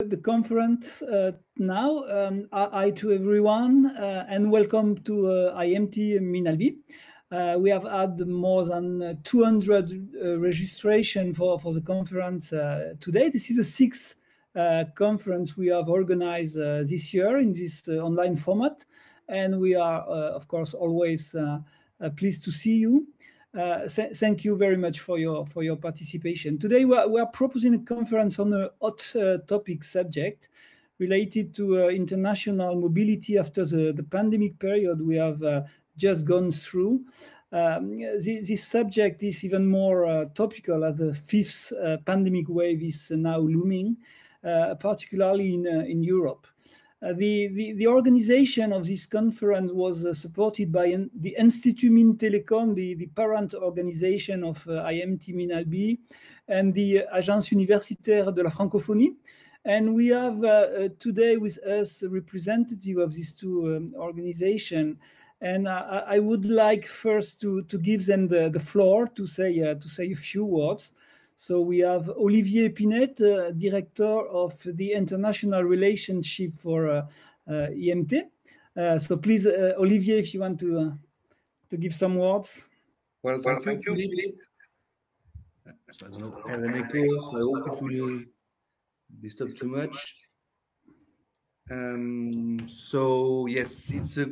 The conference now. Hi to everyone and welcome to IMT Minalbi. We have had more than 200 registration for the conference today. This is the sixth conference we have organized this year in this online format, and we are of course always pleased to see you. Thank you very much for your participation. Today we are proposing a conference on a hot topic subject related to international mobility after the pandemic period we have just gone through. This subject is even more topical as the fifth pandemic wave is now looming, particularly in Europe. The organization of this conference was supported by the Institut Mines Telecom, the parent organization of IMT Minalbi, and the Agence Universitaire de la Francophonie. And we have today with us a representative of these two organizations. And I would like first to give them the floor to say a few words. So we have Olivier Pinette, Director of the International Relationship for IMT. So please, Olivier, if you want to give some words. Well, thank you, Philippe. So I don't have an echo, so I hope it will disturb too much. So yes, it's a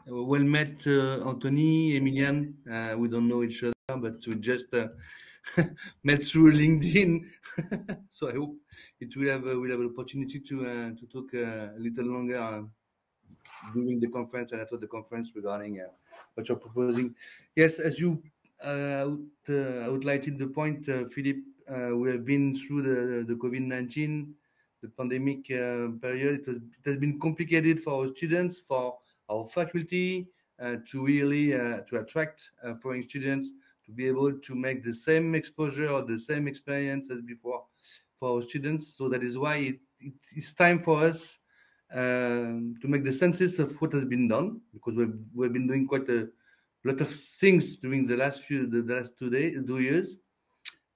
well met, Anthony, Emilian. We don't know each other, but we just met through LinkedIn. So I hope we'll have an opportunity to talk a little longer during the conference and after the conference regarding what you're proposing. Yes, as you outlined the point, Philippe, we have been through the COVID-19, the pandemic period. It has been complicated for our students, for our faculty, to really to attract foreign students, to be able to make the same exposure or the same experience as before for our students. So that is why it's time for us to make the census of what has been done, because we've been doing quite a lot of things during the last 2 years.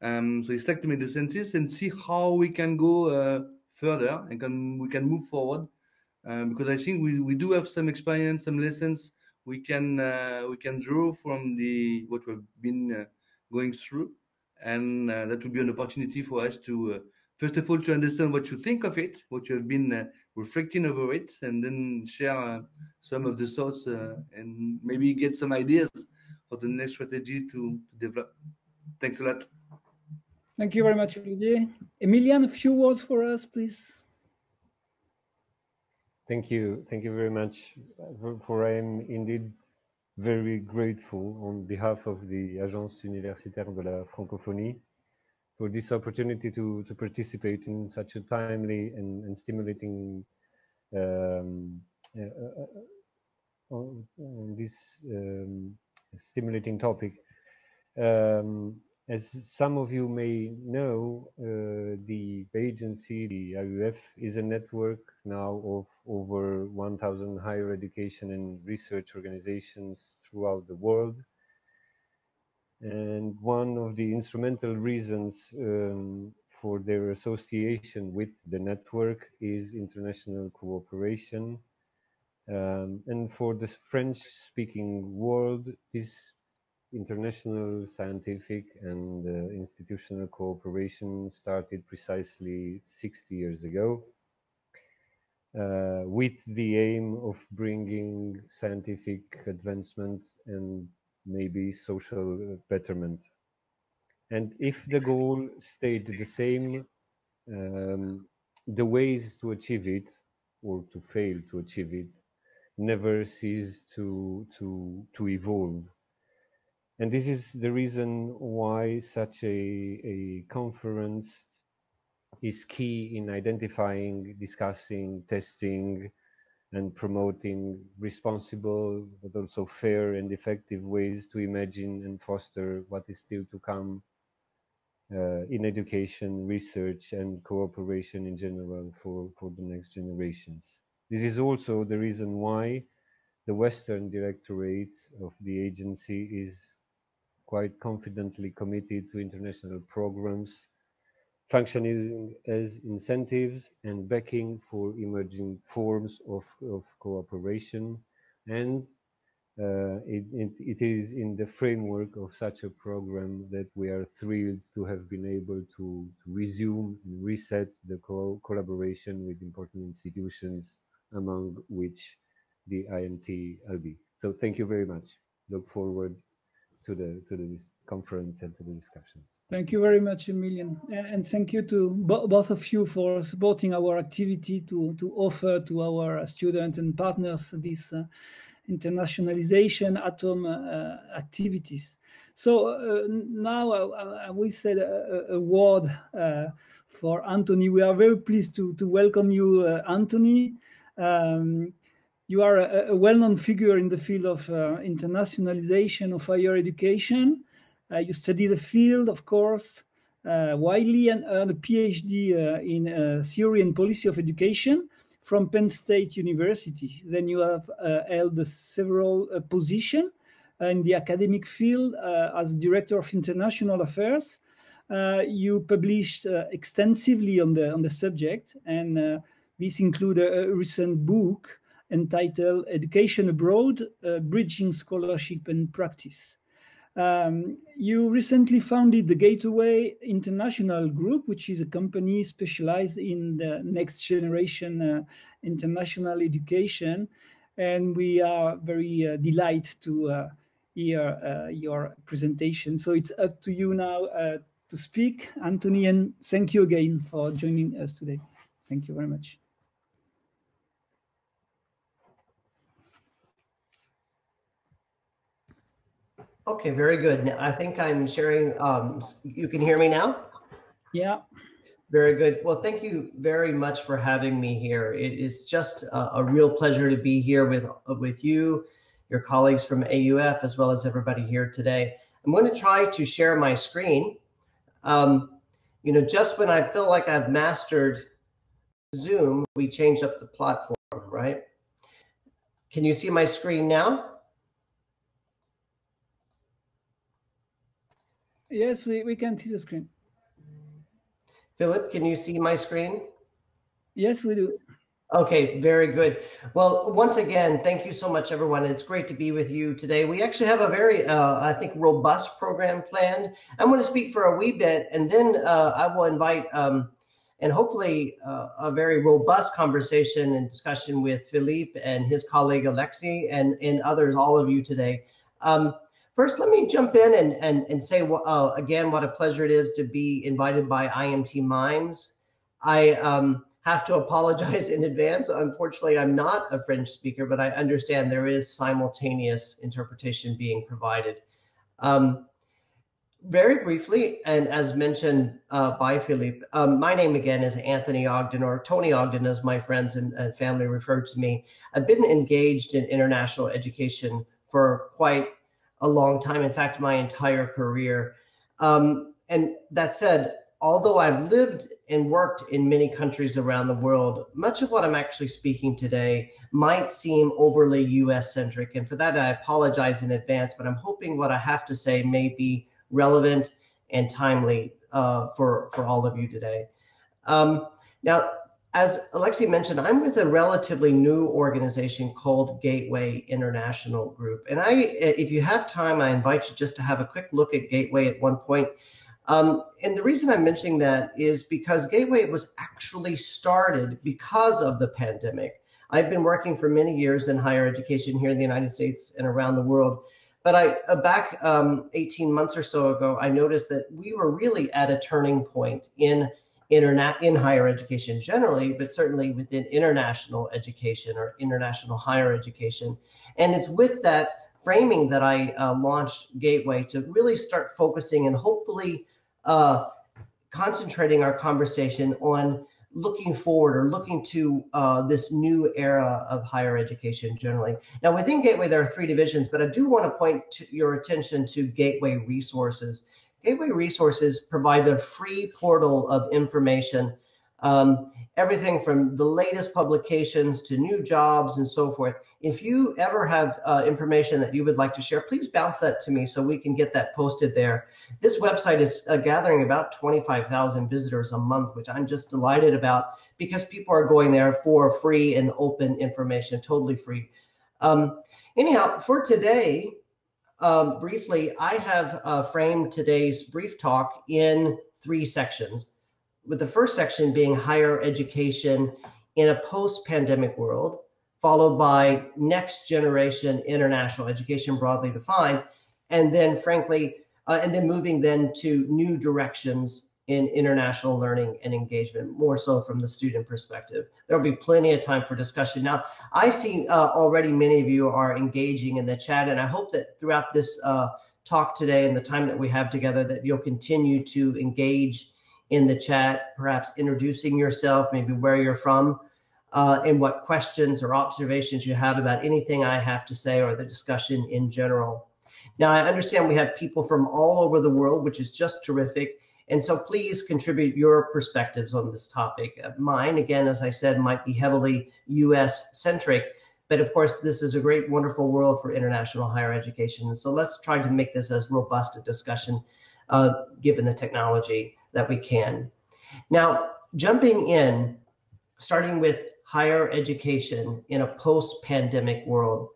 So it's time to make the census and see how we can go further and we can move forward, because I think we do have some experience, some lessons we can draw from what we've been going through, and that will be an opportunity for us to first of all to understand what you think of it, what you have been reflecting over it, and then share some of the thoughts and maybe get some ideas for the next strategy to develop. Thanks a lot. Thank you very much, Olivier. Emilian, a few words for us, please. Thank you very much. For I am indeed very grateful on behalf of the Agence Universitaire de la Francophonie for this opportunity to participate in such a timely and stimulating on this stimulating topic. As some of you may know, the agency, the IUF, is a network now of over 1,000 higher education and research organizations throughout the world. And one of the instrumental reasons for their association with the network is international cooperation. And for the French-speaking world, this international scientific and institutional cooperation started precisely 60 years ago, with the aim of bringing scientific advancement and maybe social betterment. And if the goal stayed the same, the ways to achieve it or to fail to achieve it never cease to evolve. And this is the reason why such a conference is key in identifying, discussing, testing, and promoting responsible but also fair and effective ways to imagine and foster what is still to come in education, research, and cooperation in general for the next generations. This is also the reason why the Western Directorate of the agency is quite confidently committed to international programs functioning as incentives and backing for emerging forms of cooperation. And it is in the framework of such a program that we are thrilled to have been able to resume and reset the collaboration with important institutions, among which the IMT-LB. So thank you very much. Look forward to the conference and to the discussions. Thank you very much, Emilian. And thank you to both of you for supporting our activity to offer to our students and partners this internationalization atom activities. So now I will say a word for Anthony. We are very pleased to welcome you, Anthony. You are a well-known figure in the field of internationalization of higher education. You study the field, of course, widely, and earned a PhD in theory and policy of education from Penn State University. Then you have held several positions in the academic field as Director of International Affairs. You published extensively on the subject, and this includes a recent book entitled Education Abroad, Bridging Scholarship and Practice. You recently founded the Gateway International Group, which is a company specialized in the next generation international education. And we are very delighted to hear your presentation. So it's up to you now to speak, Anthony, and thank you again for joining us today. Thank you very much. Okay, very good. I think I'm sharing, you can hear me now? Yeah. Very good. Well, thank you very much for having me here. It is just a real pleasure to be here with you, your colleagues from AUF, as well as everybody here today. I'm going to try to share my screen. Just when I feel like I've mastered Zoom, we changed up the platform, right? Can you see my screen now? Yes, we can see the screen. Philip, can you see my screen? Yes, we do. Okay, very good. Well, once again, thank you so much, everyone. It's great to be with you today. We actually have a very, I think, robust program planned. I'm going to speak for a wee bit, and then I will invite, and hopefully a very robust conversation and discussion with Philippe and his colleague Alexi and others, all of you today. First, let me jump in and say again what a pleasure it is to be invited by IMT Minds. I have to apologize in advance. Unfortunately, I'm not a French speaker, but I understand there is simultaneous interpretation being provided. Very briefly, and as mentioned by Philippe, my name again is Anthony Ogden, or Tony Ogden, as my friends and family refer to me. I've been engaged in international education for quite a long time, in fact, my entire career. And that said, although I've lived and worked in many countries around the world, much of what I'm actually speaking today might seem overly US-centric. And for that, I apologize in advance, but I'm hoping what I have to say may be relevant and timely for all of you today. Now, as Alexi mentioned, I'm with a relatively new organization called Gateway International Group. And if you have time, I invite you just to have a quick look at Gateway at one point. And the reason I'm mentioning that is because Gateway was actually started because of the pandemic. I've been working for many years in higher education here in the United States and around the world. But back 18 months or so ago, I noticed that we were really at a turning point in higher education generally, but certainly within international education or international higher education. And it's with that framing that I launched Gateway to really start focusing and hopefully concentrating our conversation on looking forward or looking to this new era of higher education generally. Now, within Gateway, there are 3 divisions, but I do want to point your attention to Gateway Resources. Gateway Resources provides a free portal of information Everything from the latest publications to new jobs and so forth. If you ever have information that you would like to share, please bounce that to me so we can get that posted there. This website is gathering about 25,000 visitors a month, which I'm just delighted about, because people are going there for free and open information, totally free. Anyhow, for today, briefly, I have framed today's brief talk in 3 sections, with the first section being higher education in a post-pandemic world, followed by next generation international education broadly defined, and then frankly, and then moving then to new directions in international learning and engagement, more so from the student perspective. There'll be plenty of time for discussion. Now, I see already many of you are engaging in the chat, and I hope that throughout this talk today and the time that we have together, that you'll continue to engage in the chat, perhaps introducing yourself, maybe where you're from, and what questions or observations you have about anything I have to say or the discussion in general. Now, I understand we have people from all over the world, which is just terrific. And so please contribute your perspectives on this topic. Mine, again, as I said, might be heavily US centric, but of course, this is a great, wonderful world for international higher education. And so let's try to make this as robust a discussion, given the technology that we can. Now, jumping in, starting with higher education in a post-pandemic world,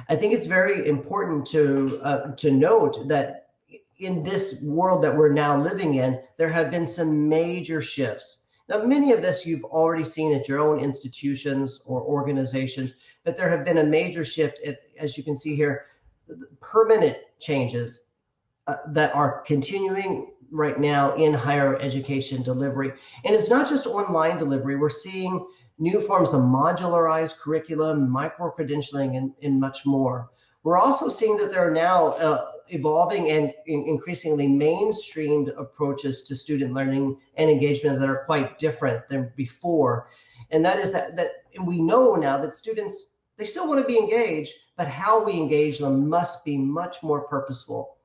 I think it's very important to note that in this world that we're now living in, there have been some major shifts. Now, many of this you've already seen at your own institutions or organizations, but there have been a major shift, as you can see here, permanent changes that are continuing right now in higher education delivery. And it's not just online delivery. We're seeing new forms of modularized curriculum, micro-credentialing, and much more. We're also seeing that there are now evolving and increasingly mainstreamed approaches to student learning and engagement that are quite different than before. And that is that and we know now that students, they still want to be engaged, but how we engage them must be much more purposeful.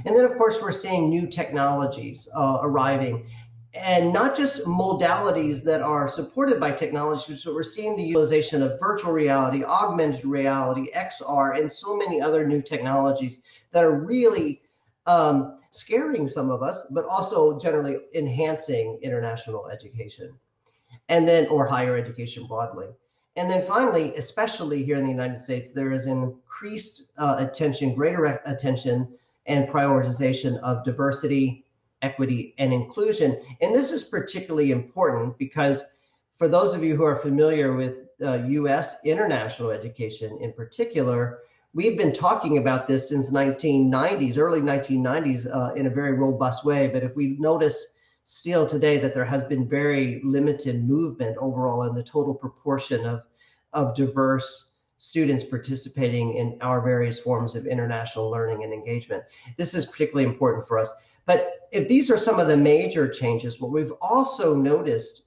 And then, of course, we're seeing new technologies arriving, and not just modalities that are supported by technologies, but we're seeing the utilization of virtual reality, augmented reality, XR, and so many other new technologies that are really scaring some of us, but also generally enhancing international education, and then, or higher education broadly. And then finally, especially here in the United States, there is increased attention, greater attention and prioritization of diversity, equity, and inclusion. And this is particularly important because for those of you who are familiar with US international education in particular, we've been talking about this since 1990s, early 1990s in a very robust way. But if we notice still today that there has been very limited movement overall in the total proportion of diverse students participating in our various forms of international learning and engagement. This is particularly important for us. But if these are some of the major changes, what we've also noticed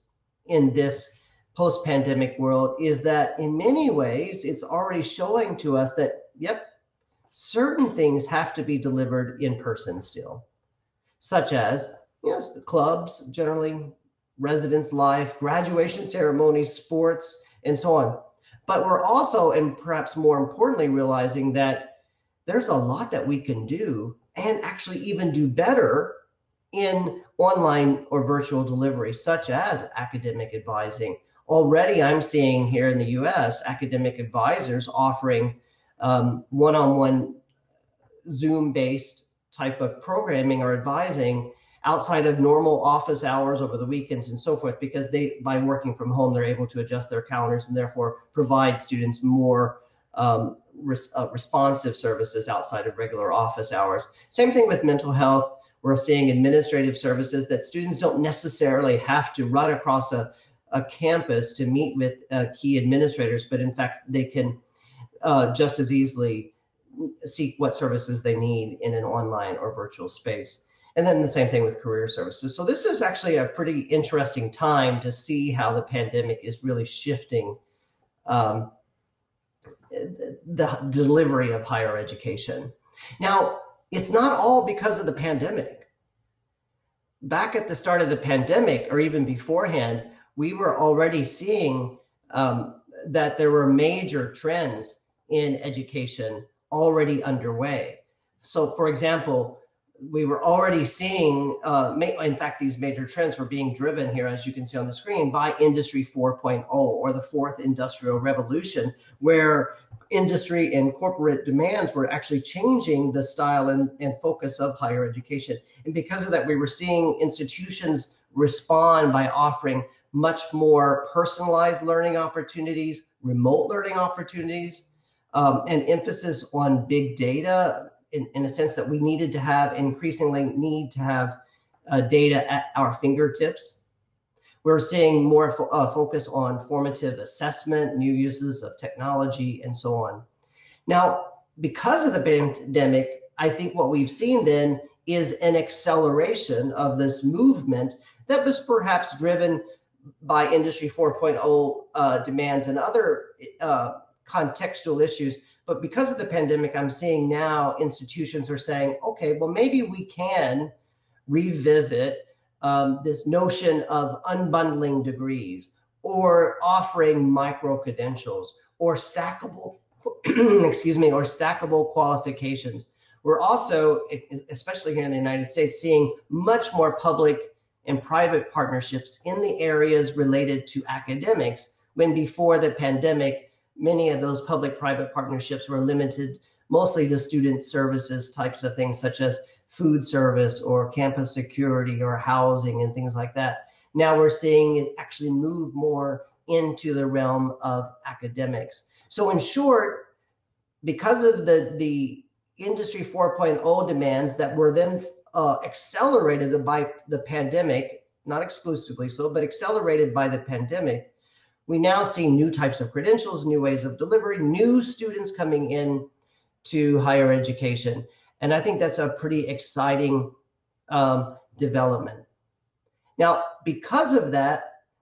in this post-pandemic world is that in many ways, it's already showing to us that, yep, certain things have to be delivered in person still, such as, clubs, generally, residence life, graduation ceremonies, sports, and so on. But we're also, and perhaps more importantly, realizing that there's a lot that we can do and actually even do better in online or virtual delivery, such as academic advising. Already I'm seeing here in the US, academic advisors offering one-on-one Zoom-based type of programming or advising outside of normal office hours over the weekends and so forth, because by working from home, they're able to adjust their calendars and therefore provide students more responsive services outside of regular office hours. Same thing with mental health. We're seeing administrative services that students don't necessarily have to run across a campus to meet with key administrators, but in fact, they can just as easily seek what services they need in an online or virtual space. And then the same thing with career services. So this is actually a pretty interesting time to see how the pandemic is really shifting the delivery of higher education. Now, it's not all because of the pandemic. Back at the start of the pandemic, or even beforehand, we were already seeing that there were major trends in education already underway. So, for example, we were already seeing, in fact, these major trends were being driven here, as you can see on the screen, by Industry 4.0, or the fourth industrial revolution, where industry and corporate demands were actually changing the style and focus of higher education. And because of that, we were seeing institutions respond by offering much more personalized learning opportunities, remote learning opportunities, and emphasis on big data, in a sense that we needed to have, increasingly need to have data at our fingertips. We're seeing more focus on formative assessment, new uses of technology, and so on. Now, because of the pandemic, I think what we've seen then is an acceleration of this movement that was perhaps driven by Industry 4.0 demands and other contextual issues. But because of the pandemic, I'm seeing now institutions are saying, okay, well, maybe we can revisit this notion of unbundling degrees, or offering micro-credentials, or stackable, or stackable qualifications. We're also, especially here in the United States, seeing much more public and private partnerships in the areas related to academics, when before the pandemic, many of those public-private partnerships were limited mostly to student services types of things, such as food service or campus security or housing and things like that. Now we're seeing it actually move more into the realm of academics. So in short, because of the Industry 4.0 demands that were then accelerated by the pandemic, not exclusively so, but accelerated by the pandemic, we now see new types of credentials, new ways of delivery, new students coming in to higher education. And I think that's a pretty exciting development. Now, because of that,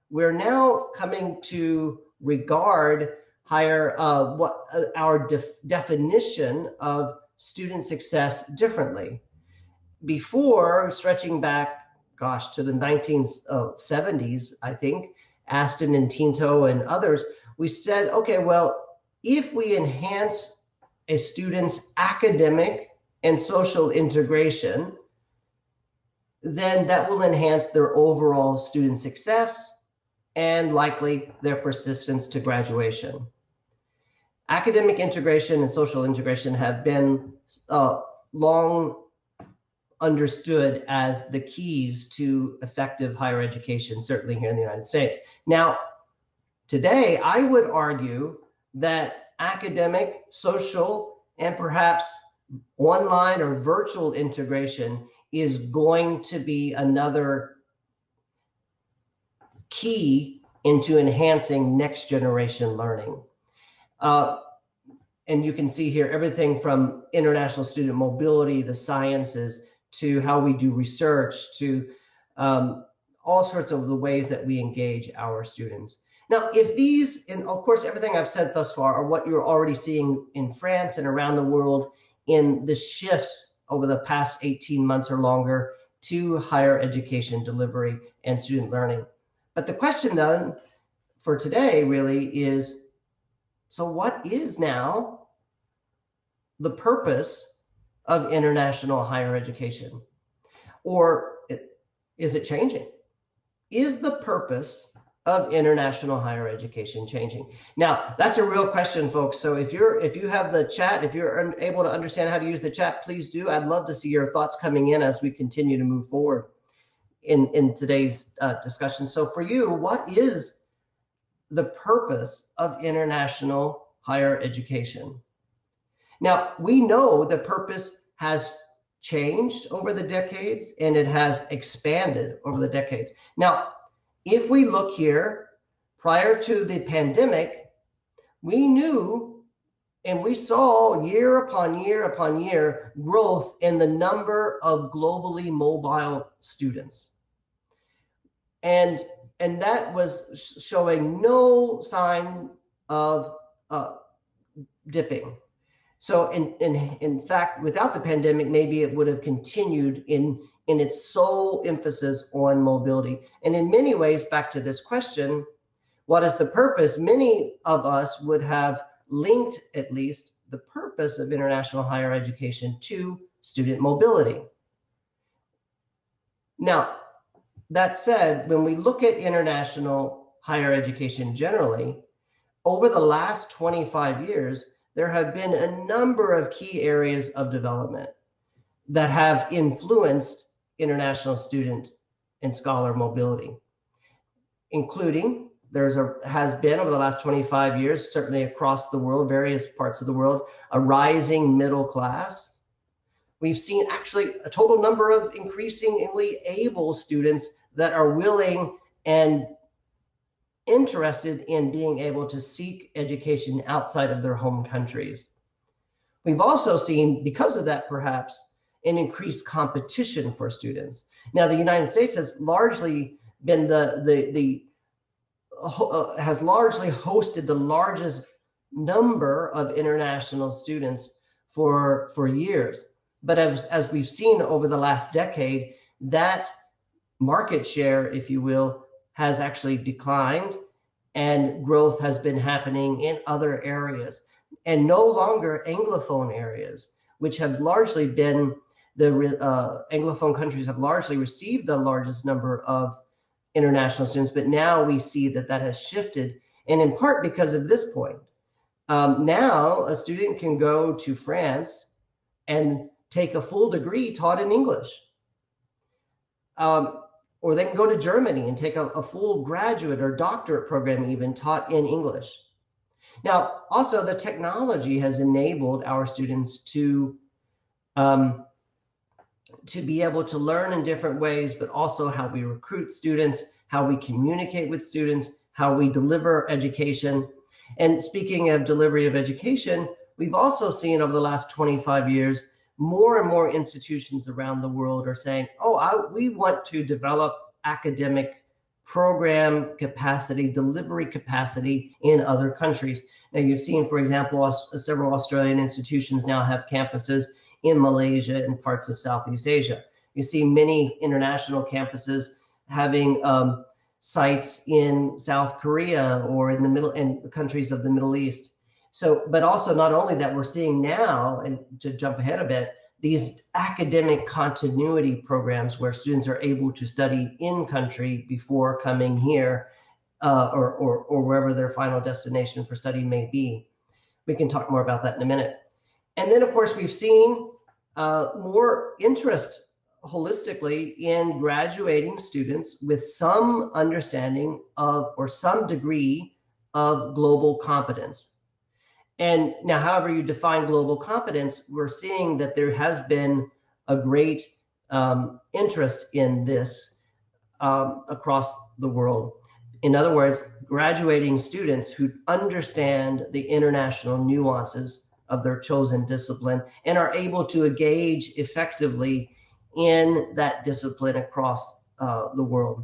we're now coming to regard our definition of student success differently. Before, stretching back, to the 1970s, I think, Aston and Tinto and others, we said, okay, well, if we enhance a student's academic and social integration, then that will enhance their overall student success and likely their persistence to graduation. Academic integration and social integration have been long understood as the keys to effective higher education, certainly here in the United States. Now, today, I would argue that academic, social, and perhaps online or virtual integration is going to be another key into enhancing next generation learning. And you can see here everything from international student mobility, the sciences, to how we do research, to all sorts of the ways that we engage our students. Now, if these, and of course, everything I've said thus far are what you're already seeing in France and around the world in the shifts over the past 18 months or longer to higher education delivery and student learning. But the question then for today really is, so what is now the purpose of international higher education? Or is it changing? Is the purpose of international higher education changing? Now, that's a real question, folks. So if you have the chat, if you're able to understand how to use the chat, please do. I'd love to see your thoughts coming in as we continue to move forward in today's discussion. So for you, what is the purpose of international higher education? Now, we know the purpose has changed over the decades and it has expanded over the decades. Now, if we look here, prior to the pandemic, we knew and we saw year upon year upon year growth in the number of globally mobile students. And that was showing no sign of dipping. So in fact, without the pandemic, maybe it would have continued in in its sole emphasis on mobility. And in many ways, back to this question, what is the purpose? Many of us would have linked at least the purpose of international higher education to student mobility. Now, that said, when we look at international higher education generally, over the last 25 years, there have been a number of key areas of development that have influenced international student and scholar mobility, including has been over the last 25 years, certainly across the world, various parts of the world, a rising middle class. We've seen actually a total number of increasingly able students that are willing and interested in being able to seek education outside of their home countries. We've also seen, because of that perhaps, an increased competition for students. Now, the United States has largely been has largely hosted the largest number of international students for years. But as we've seen over the last decade, that market share, if you will, has actually declined, and growth has been happening in other areas, and no longer Anglophone areas, which have largely been Anglophone countries have largely received the largest number of international students. But now we see that has shifted, and in part because of this point. Now a student can go to France and take a full degree taught in English. Or they can go to Germany and take a full graduate or doctorate program even taught in English. Now, also the technology has enabled our students to be able to learn in different ways, but also how we recruit students, how we communicate with students, how we deliver education. And speaking of delivery of education, we've also seen over the last 25 years, more and more institutions around the world are saying, we want to develop academic program capacity, delivery capacity in other countries. Now, you've seen, for example, several Australian institutions now have campuses in Malaysia and parts of Southeast Asia. You see many international campuses having sites in South Korea or in countries of the Middle East. So, but also not only that, we're seeing now, and to jump ahead a bit, these academic continuity programs where students are able to study in country before coming here or wherever their final destination for study may be. We can talk more about that in a minute. And then, of course, we've seen more interest holistically in graduating students with some understanding of or some degree of global competence. And now, however you define global competence, we're seeing that there has been a great interest in this across the world. In other words, graduating students who understand the international nuances of their chosen discipline and are able to engage effectively in that discipline across the world.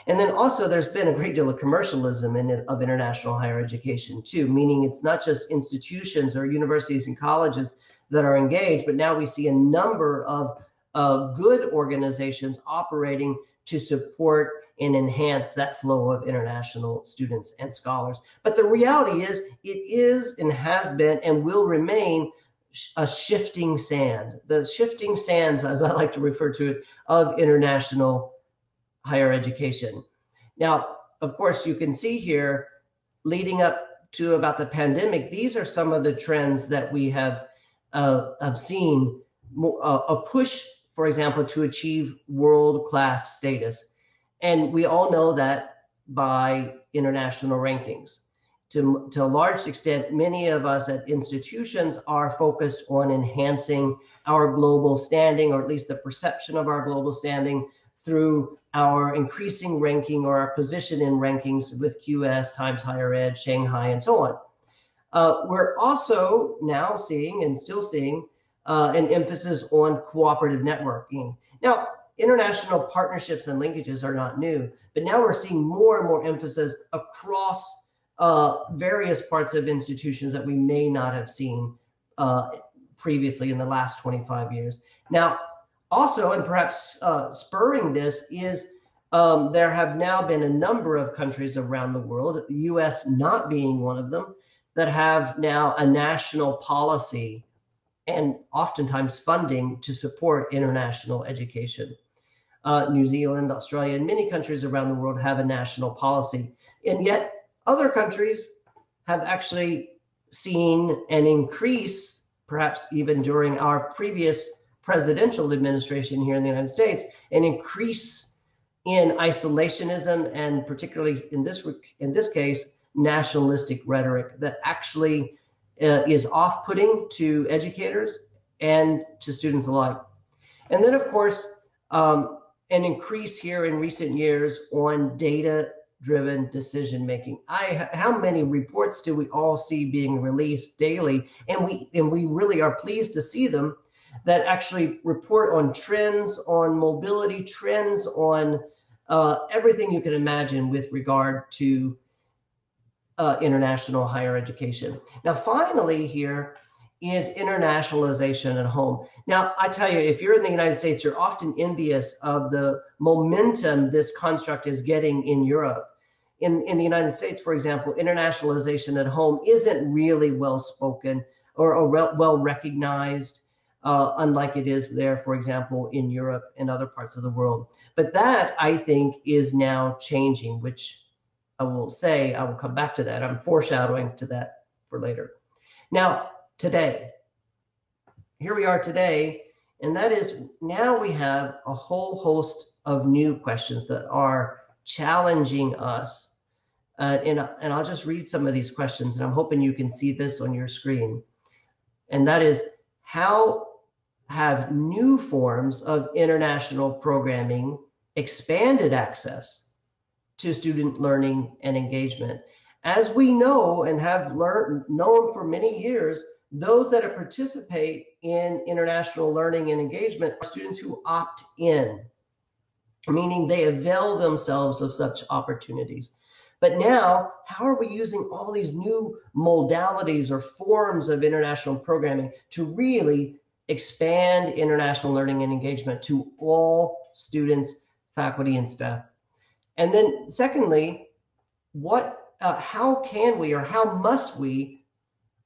And then also there's been a great deal of commercialism of international higher education too, meaning it's not just institutions or universities and colleges that are engaged, but now we see a number of good organizations operating to support and enhance that flow of international students and scholars. But the reality is, it is and has been and will remain a shifting sand, the shifting sands, as I like to refer to it, of international higher education. Now, of course, you can see here, leading up to about the pandemic, these are some of the trends that we have seen. A push, for example, to achieve world-class status. And we all know that by international rankings. To a large extent, many of us at institutions are focused on enhancing our global standing, or at least the perception of our global standing, through our increasing ranking or our position in rankings with QS, Times Higher Ed, Shanghai, and so on. We're also now seeing and still seeing an emphasis on cooperative networking. Now, international partnerships and linkages are not new, but now we're seeing more and more emphasis across various parts of institutions that we may not have seen previously in the last 25 years. Now, Also, and perhaps spurring this, is there have now been a number of countries around the world, the US not being one of them, that have now a national policy and oftentimes funding to support international education. New Zealand, Australia, and many countries around the world have a national policy. And yet other countries have actually seen an increase, perhaps even during our previous presidential administration here in the United States, an increase in isolationism, and particularly in this case, nationalistic rhetoric that actually is off-putting to educators and to students alike. And then, of course, an increase here in recent years on data-driven decision-making. How many reports do we all see being released daily? And we really are pleased to see them, that actually report on trends, on mobility trends, on everything you can imagine with regard to international higher education. Now, finally, here is internationalization at home. Now, I tell you, if you're in the United States, you're often envious of the momentum this construct is getting in Europe. In the United States, for example, internationalization at home isn't really well spoken or well recognized, unlike it is there, for example, in Europe and other parts of the world. But that, I think, is now changing, which I will come back to that. I'm foreshadowing to that for later. Now, today, here we are today, and that is, now we have a whole host of new questions that are challenging us. And I'll just read some of these questions, and I'm hoping you can see this on your screen. And that is, how have new forms of international programming expanded access to student learning and engagement? As we know and have known for many years, those that participate in international learning and engagement are students who opt in, meaning they avail themselves of such opportunities. But now, how are we using all these new modalities or forms of international programming to really expand international learning and engagement to all students, faculty, and staff? And then secondly, how can we, or how must we,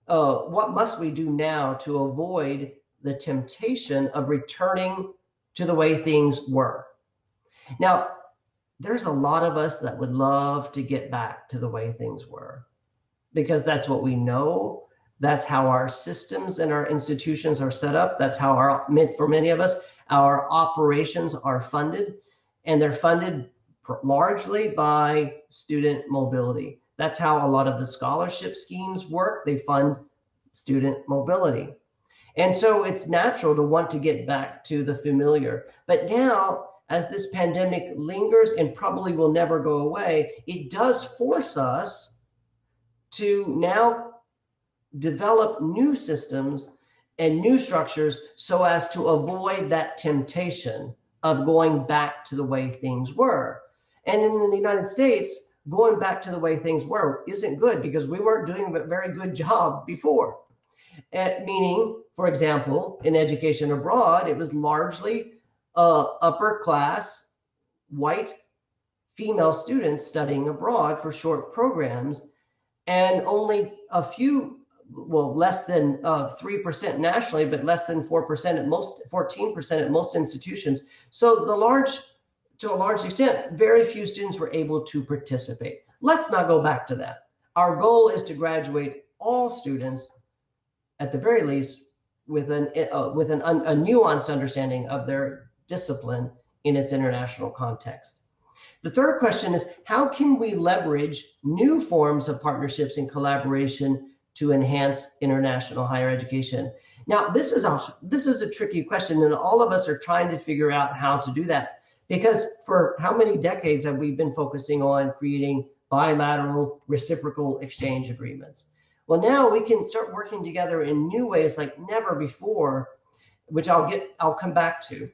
what must we do now to avoid the temptation of returning to the way things were? Now, there's a lot of us that would love to get back to the way things were, because that's what we know. That's how our systems and our institutions are set up. That's how for many of us, our operations are funded, and they're funded largely by student mobility. That's how a lot of the scholarship schemes work. They fund student mobility. And so it's natural to want to get back to the familiar. But now, as this pandemic lingers and probably will never go away, it does force us to now develop new systems and new structures so as to avoid that temptation of going back to the way things were. And in the United States, going back to the way things were isn't good, because we weren't doing a very good job before. Meaning, for example, in education abroad, it was largely upper class, white, female students studying abroad for short programs, and only a few, less than 3% nationally, but less than 4% at most, 14% at most institutions. So to a large extent, very few students were able to participate. Let's not go back to that. Our goal is to graduate all students, at the very least, with a nuanced understanding of their discipline in its international context. The third question is, how can we leverage new forms of partnerships and collaboration to enhance international higher education? Now, this is a tricky question, and all of us are trying to figure out how to do that, because for how many decades have we been focusing on creating bilateral reciprocal exchange agreements? Well, now we can start working together in new ways like never before, which I'll come back to.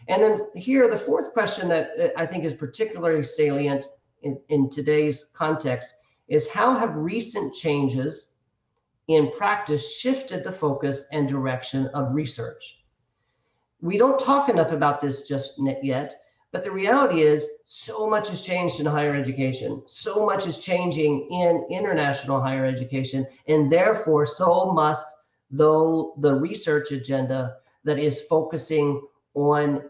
And then here, the fourth question that I think is particularly salient in today's context is, how have recent changes in practice shifted the focus and direction of research? We don't talk enough about this just yet, but the reality is so much has changed in higher education. So much is changing in international higher education, and therefore so must the research agenda that is focusing on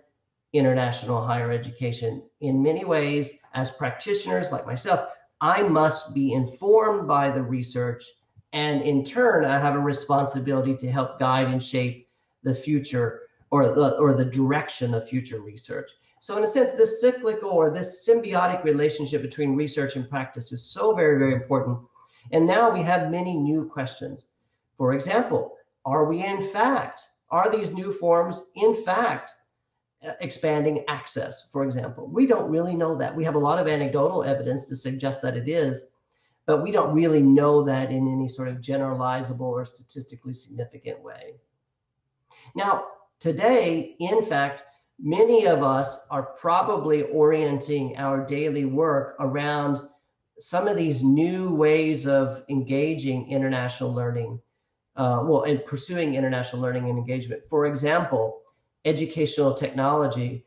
international higher education. In many ways, as practitioners like myself, I must be informed by the research, and in turn, I have a responsibility to help guide and shape the future or the direction of future research. So in a sense, this cyclical or this symbiotic relationship between research and practice is so very, very important. And now we have many new questions. For example, are these new forms in fact expanding access, for example? We don't really know that. We have a lot of anecdotal evidence to suggest that it is, but we don't really know that in any sort of generalizable or statistically significant way. Now, today, in fact, many of us are probably orienting our daily work around some of these new ways of engaging international learning, and pursuing international learning and engagement. For example, educational technology.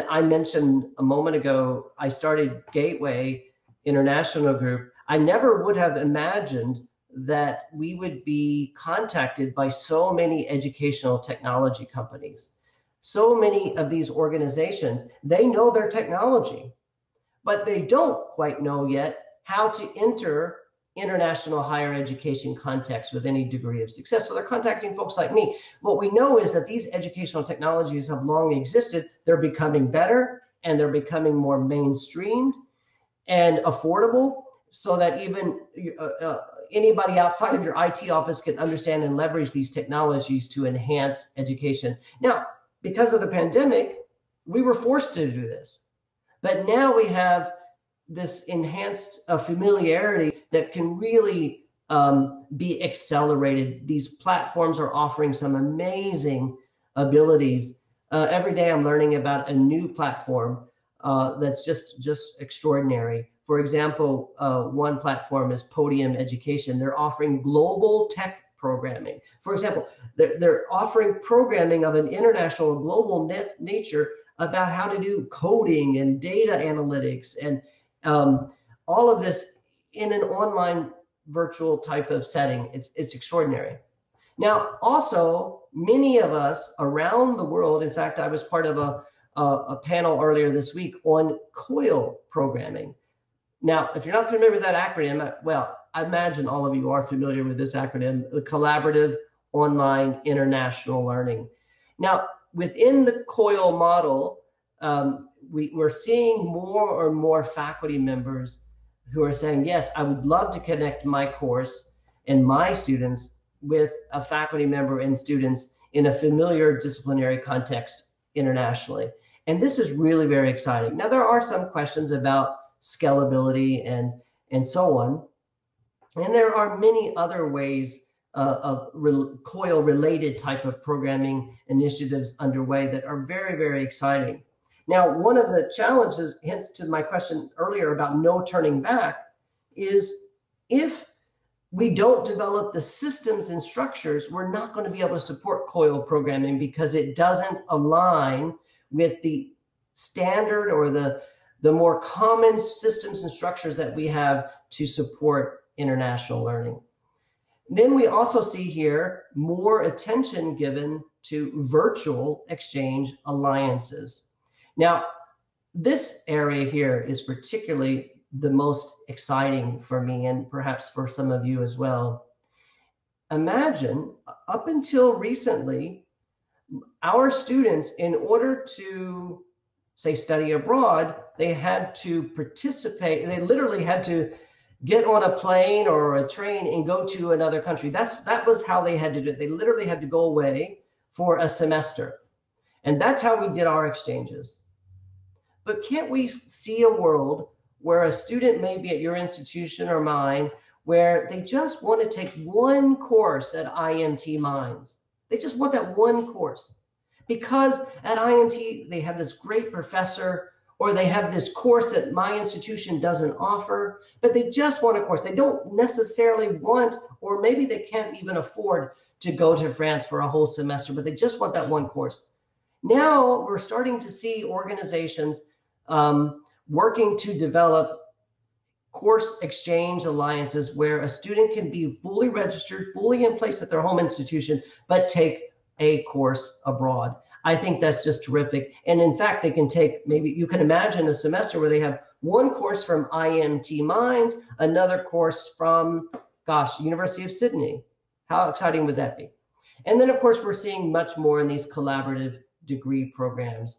I mentioned a moment ago, I started Gateway International Group. I never would have imagined that we would be contacted by so many educational technology companies. So many of these organizations, they know their technology, but they don't quite know yet how to enter international higher education context with any degree of success. So they're contacting folks like me. What we know is that these educational technologies have long existed. They're becoming better, and they're becoming more mainstreamed and affordable, so that even anybody outside of your IT office can understand and leverage these technologies to enhance education. Now, because of the pandemic, we were forced to do this. But now we have this enhanced familiarity that can really be accelerated. These platforms are offering some amazing abilities. Every day I'm learning about a new platform that's just extraordinary. For example, one platform is Podium Education. They're offering global tech programming. For example, they're offering programming of an international global nature about how to do coding and data analytics and all of this in an online virtual type of setting. It's extraordinary. Now, also, many of us around the world, in fact, I was part of a panel earlier this week on COIL programming. Now, if you're not familiar with that acronym, well, I imagine all of you are familiar with this acronym, the Collaborative Online International Learning. Now, within the COIL model, we're seeing more and more faculty members who are saying, yes, I would love to connect my course and my students with a faculty member and students in a familiar disciplinary context internationally. And this is really very exciting. Now, there are some questions about scalability and so on. And there are many other ways of COIL-related type of programming initiatives underway that are very, very exciting. Now, one of the challenges, hence to my question earlier about no turning back, is if we don't develop the systems and structures, we're not going to be able to support COIL programming because it doesn't align with the standard or the more common systems and structures that we have to support international learning. Then we also see here more attention given to virtual exchange alliances. Now, this area here is particularly the most exciting for me and perhaps for some of you as well. Imagine, up until recently, our students, in order to, say, study abroad, they had to participate, they literally had to get on a plane or a train and go to another country. That was how they had to do it. They literally had to go away for a semester. And that's how we did our exchanges. But can't we see a world where a student may be at your institution or mine where they just want to take one course at IMT Minds? They just want that one course. Because at IMT, they have this great professor, or they have this course that my institution doesn't offer, but they just want a course. They don't necessarily want, or maybe they can't even afford to go to France for a whole semester, but they just want that one course. Now we're starting to see organizations working to develop course exchange alliances where a student can be fully registered, fully in place at their home institution, but take a course abroad. I think that's just terrific. And in fact, they can take, maybe you can imagine a semester where they have one course from IMT Mines, another course from, University of Sydney. How exciting would that be? And then, of course, we're seeing much more in these collaborative degree programs.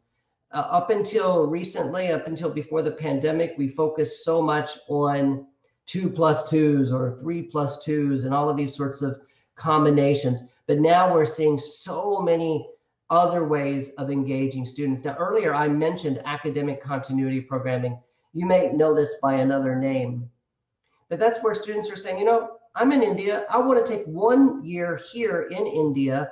Up until recently, up until before the pandemic, we focused so much on 2+2s or 3+2s and all of these sorts of combinations. But now we're seeing so many other ways of engaging students. Now, earlier I mentioned academic continuity programming. You may know this by another name, but that's where students are saying, I'm in India. I want to take 1 year here in India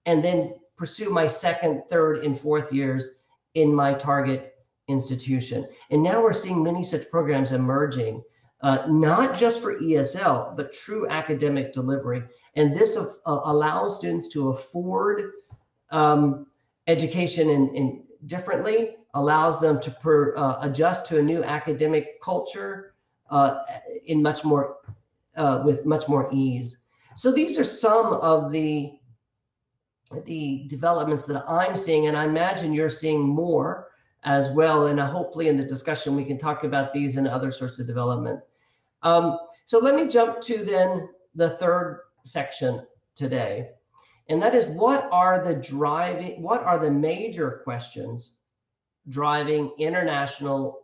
and then pursue my second, third, and fourth years in my target institution. And now we're seeing many such programs emerging, not just for ESL, but true academic delivery. And this allows students to afford education in differently, allows them to adjust to a new academic culture in much more with much more ease. So these are some of the developments that I'm seeing, and I imagine you're seeing more as well. And hopefully in the discussion, we can talk about these and other sorts of development. So let me jump to then the third section today. And that is, what are the major questions driving international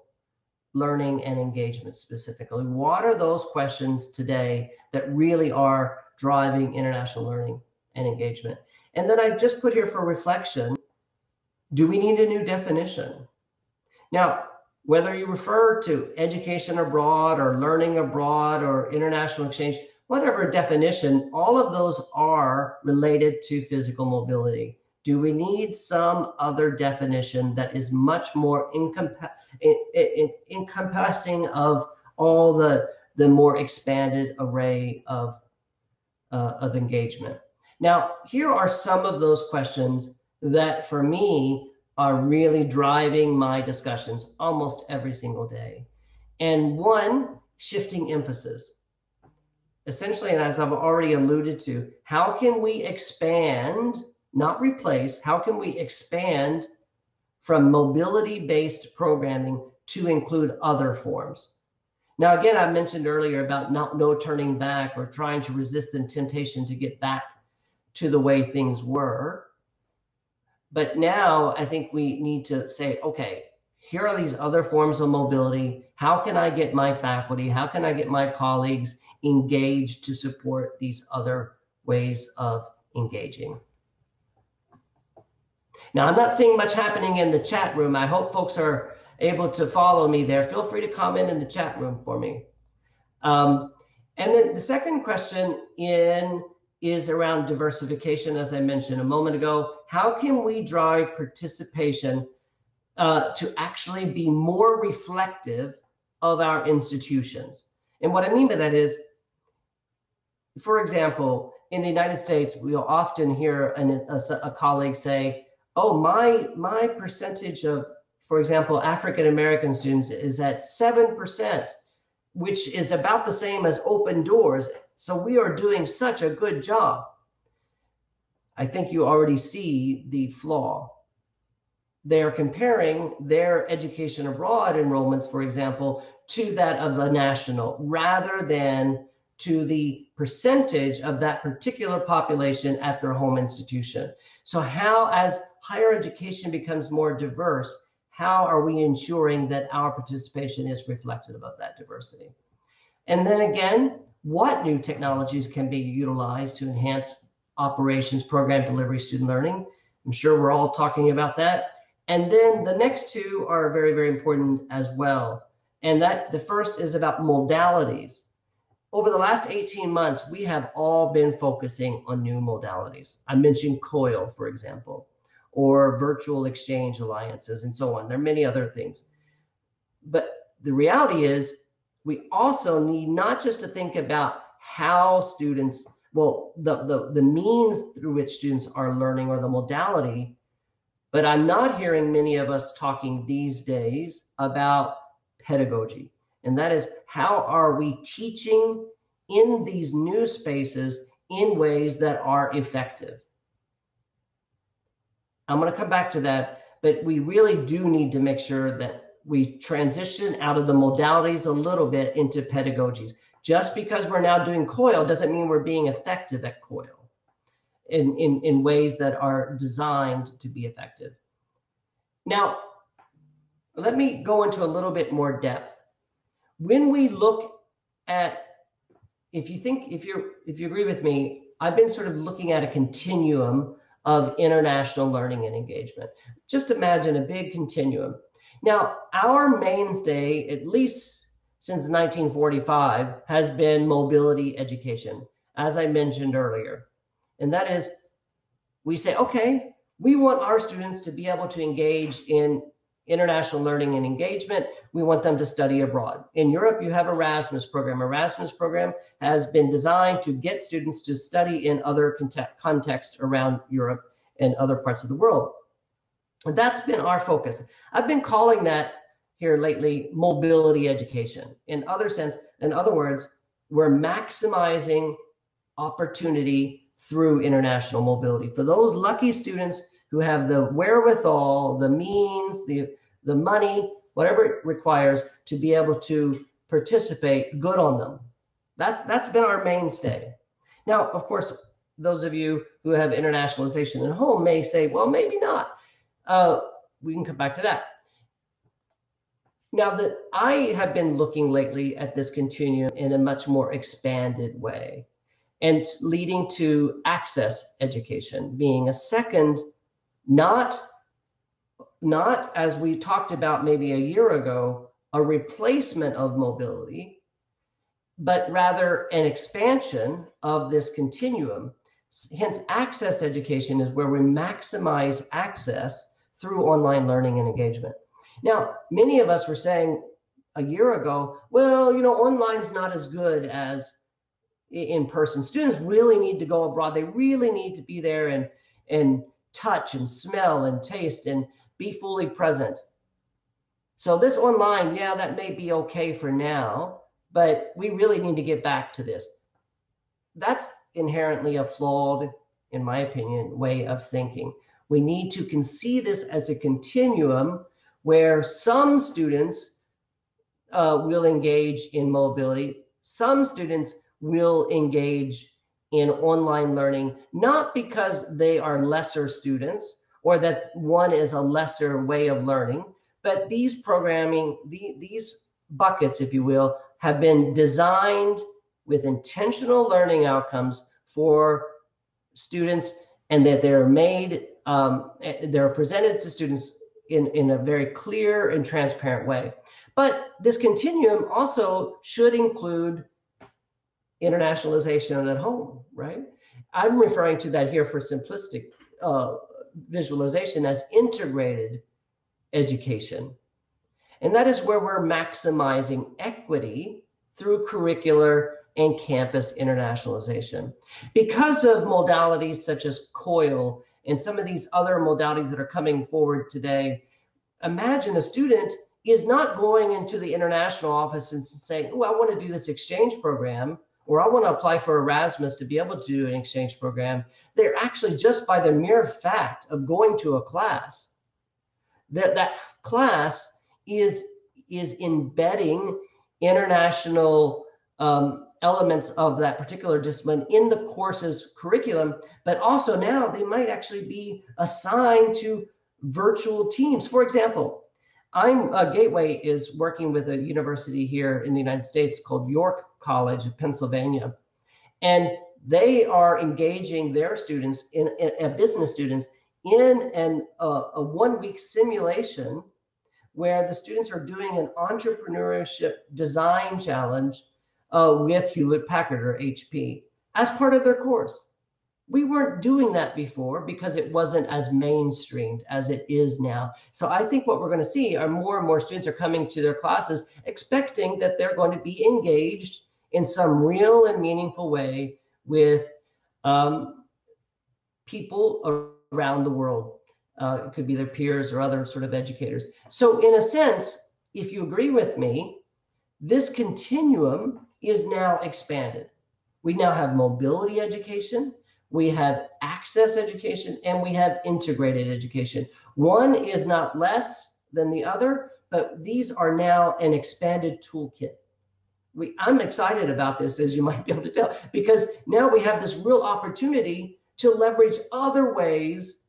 learning and engagement specifically? What are those questions today that really are driving international learning and engagement? And then I just put here for reflection, do we need a new definition? Now, whether you refer to education abroad or learning abroad or international exchange, whatever definition, all of those are related to physical mobility. Do we need some other definition that is much more encompassing of all the more expanded array of engagement? Now, here are some of those questions that for me are really driving my discussions almost every single day. And one, shifting emphasis. Essentially, and as I've already alluded to, how can we expand, not replace, how can we expand from mobility-based programming to include other forms? Now, again, I mentioned earlier about no turning back or trying to resist the temptation to get back to the way things were. But now I think we need to say, okay, here are these other forms of mobility. How can I get my faculty? How can I get my colleagues engaged to support these other ways of engaging? Now, I'm not seeing much happening in the chat room. I hope folks are able to follow me there. Feel free to comment in the chat room for me. And then the second question is around diversification, as I mentioned a moment ago. How can we drive participation to actually be more reflective of our institutions? And what I mean by that is, for example, in the United States, we'll often hear a colleague say, oh, my percentage of, for example, African-American students is at 7%, which is about the same as open doors. So we are doing such a good job. I think you already see the flaw. They're comparing their education abroad enrollments, for example, to that of the national, rather than to the percentage of that particular population at their home institution. So how, as higher education becomes more diverse, how are we ensuring that our participation is reflective of that diversity? And then again, what new technologies can be utilized to enhance operations, program delivery, student learning? I'm sure we're all talking about that. And then the next two are very, very important as well. And that the first is about modalities. Over the last 18 months, we have all been focusing on new modalities. I mentioned COIL, for example, or virtual exchange alliances and so on. There are many other things. But the reality is, we also need not just to think about how students, well, the means through which students are learning or the modality, But I'm not hearing many of us talking these days about pedagogy. And that is, how are we teaching in these new spaces in ways that are effective? I'm going to come back to that, but we really do need to make sure that we transition out of the modalities a little bit into pedagogies. Just because we're now doing COIL doesn't mean we're being effective at COIL in ways that are designed to be effective. Now, let me go into a little bit more depth. When we look at, if you agree with me, I've been sort of looking at a continuum of international learning and engagement. Just imagine a big continuum. Now, our mainstay, at least since 1945, has been mobility education, as I mentioned earlier. And that is, we say, okay, we want our students to be able to engage in international learning and engagement. We want them to study abroad. In Europe, you have Erasmus program. Erasmus program has been designed to get students to study in other contexts around Europe and other parts of the world. And that's been our focus. I've been calling that here lately mobility education. In other words, we're maximizing opportunity through international mobility. For those lucky students who have the wherewithal, the means, the money, whatever it requires to be able to participate, good on them. That's been our mainstay. Now, of course, those of you who have internationalization at home may say, well, maybe not. We can come back to that. Now, that I have been looking lately at this continuum in a much more expanded way, and leading to access education being a second, not as we talked about maybe a year ago, a replacement of mobility, but rather an expansion of this continuum. Hence, access education is where we maximize access through online learning and engagement. Now, many of us were saying a year ago, well, online's not as good as in person. Students really need to go abroad. They really need to be there and touch and smell and taste and be fully present. So this online, yeah, that may be okay for now, but we really need to get back to this. That's inherently a flawed, in my opinion, way of thinking. We need to conceive this as a continuum where some students will engage in mobility, some students will engage in online learning, not because they are lesser students or that one is a lesser way of learning, but these buckets, if you will, have been designed with intentional learning outcomes for students, and that they're made, they're presented to students in a very clear and transparent way. But this continuum also should include internationalization at home, right? I'm referring to that here for simplistic visualization as integrated education. And that is where we're maximizing equity through curricular and campus internationalization. Because of modalities such as COIL and some of these other modalities that are coming forward today, imagine a student is not going into the international office and saying, oh, I want to do this exchange program, or I want to apply for Erasmus to be able to do an exchange program. They're actually, just by the mere fact of going to a class, that class is embedding international elements of that particular discipline in the course's curriculum, but also now they might actually be assigned to virtual teams. For example, Gateway is working with a university here in the United States called York College of Pennsylvania, and they are engaging their students business students in a 1-week simulation where the students are doing an entrepreneurship design challenge with Hewlett Packard or HP as part of their course. We weren't doing that before because it wasn't as mainstreamed as it is now. So I think what we're going to see are more and more students are coming to their classes expecting that they're going to be engaged in some real and meaningful way with people around the world. It could be their peers or other sort of educators. So in a sense, if you agree with me, this continuum is now expanded. We now have mobility education, we have access education, and we have integrated education. One is not less than the other, but these are now an expanded toolkit. I'm excited about this, as you might be able to tell, because now we have this real opportunity to leverage other ways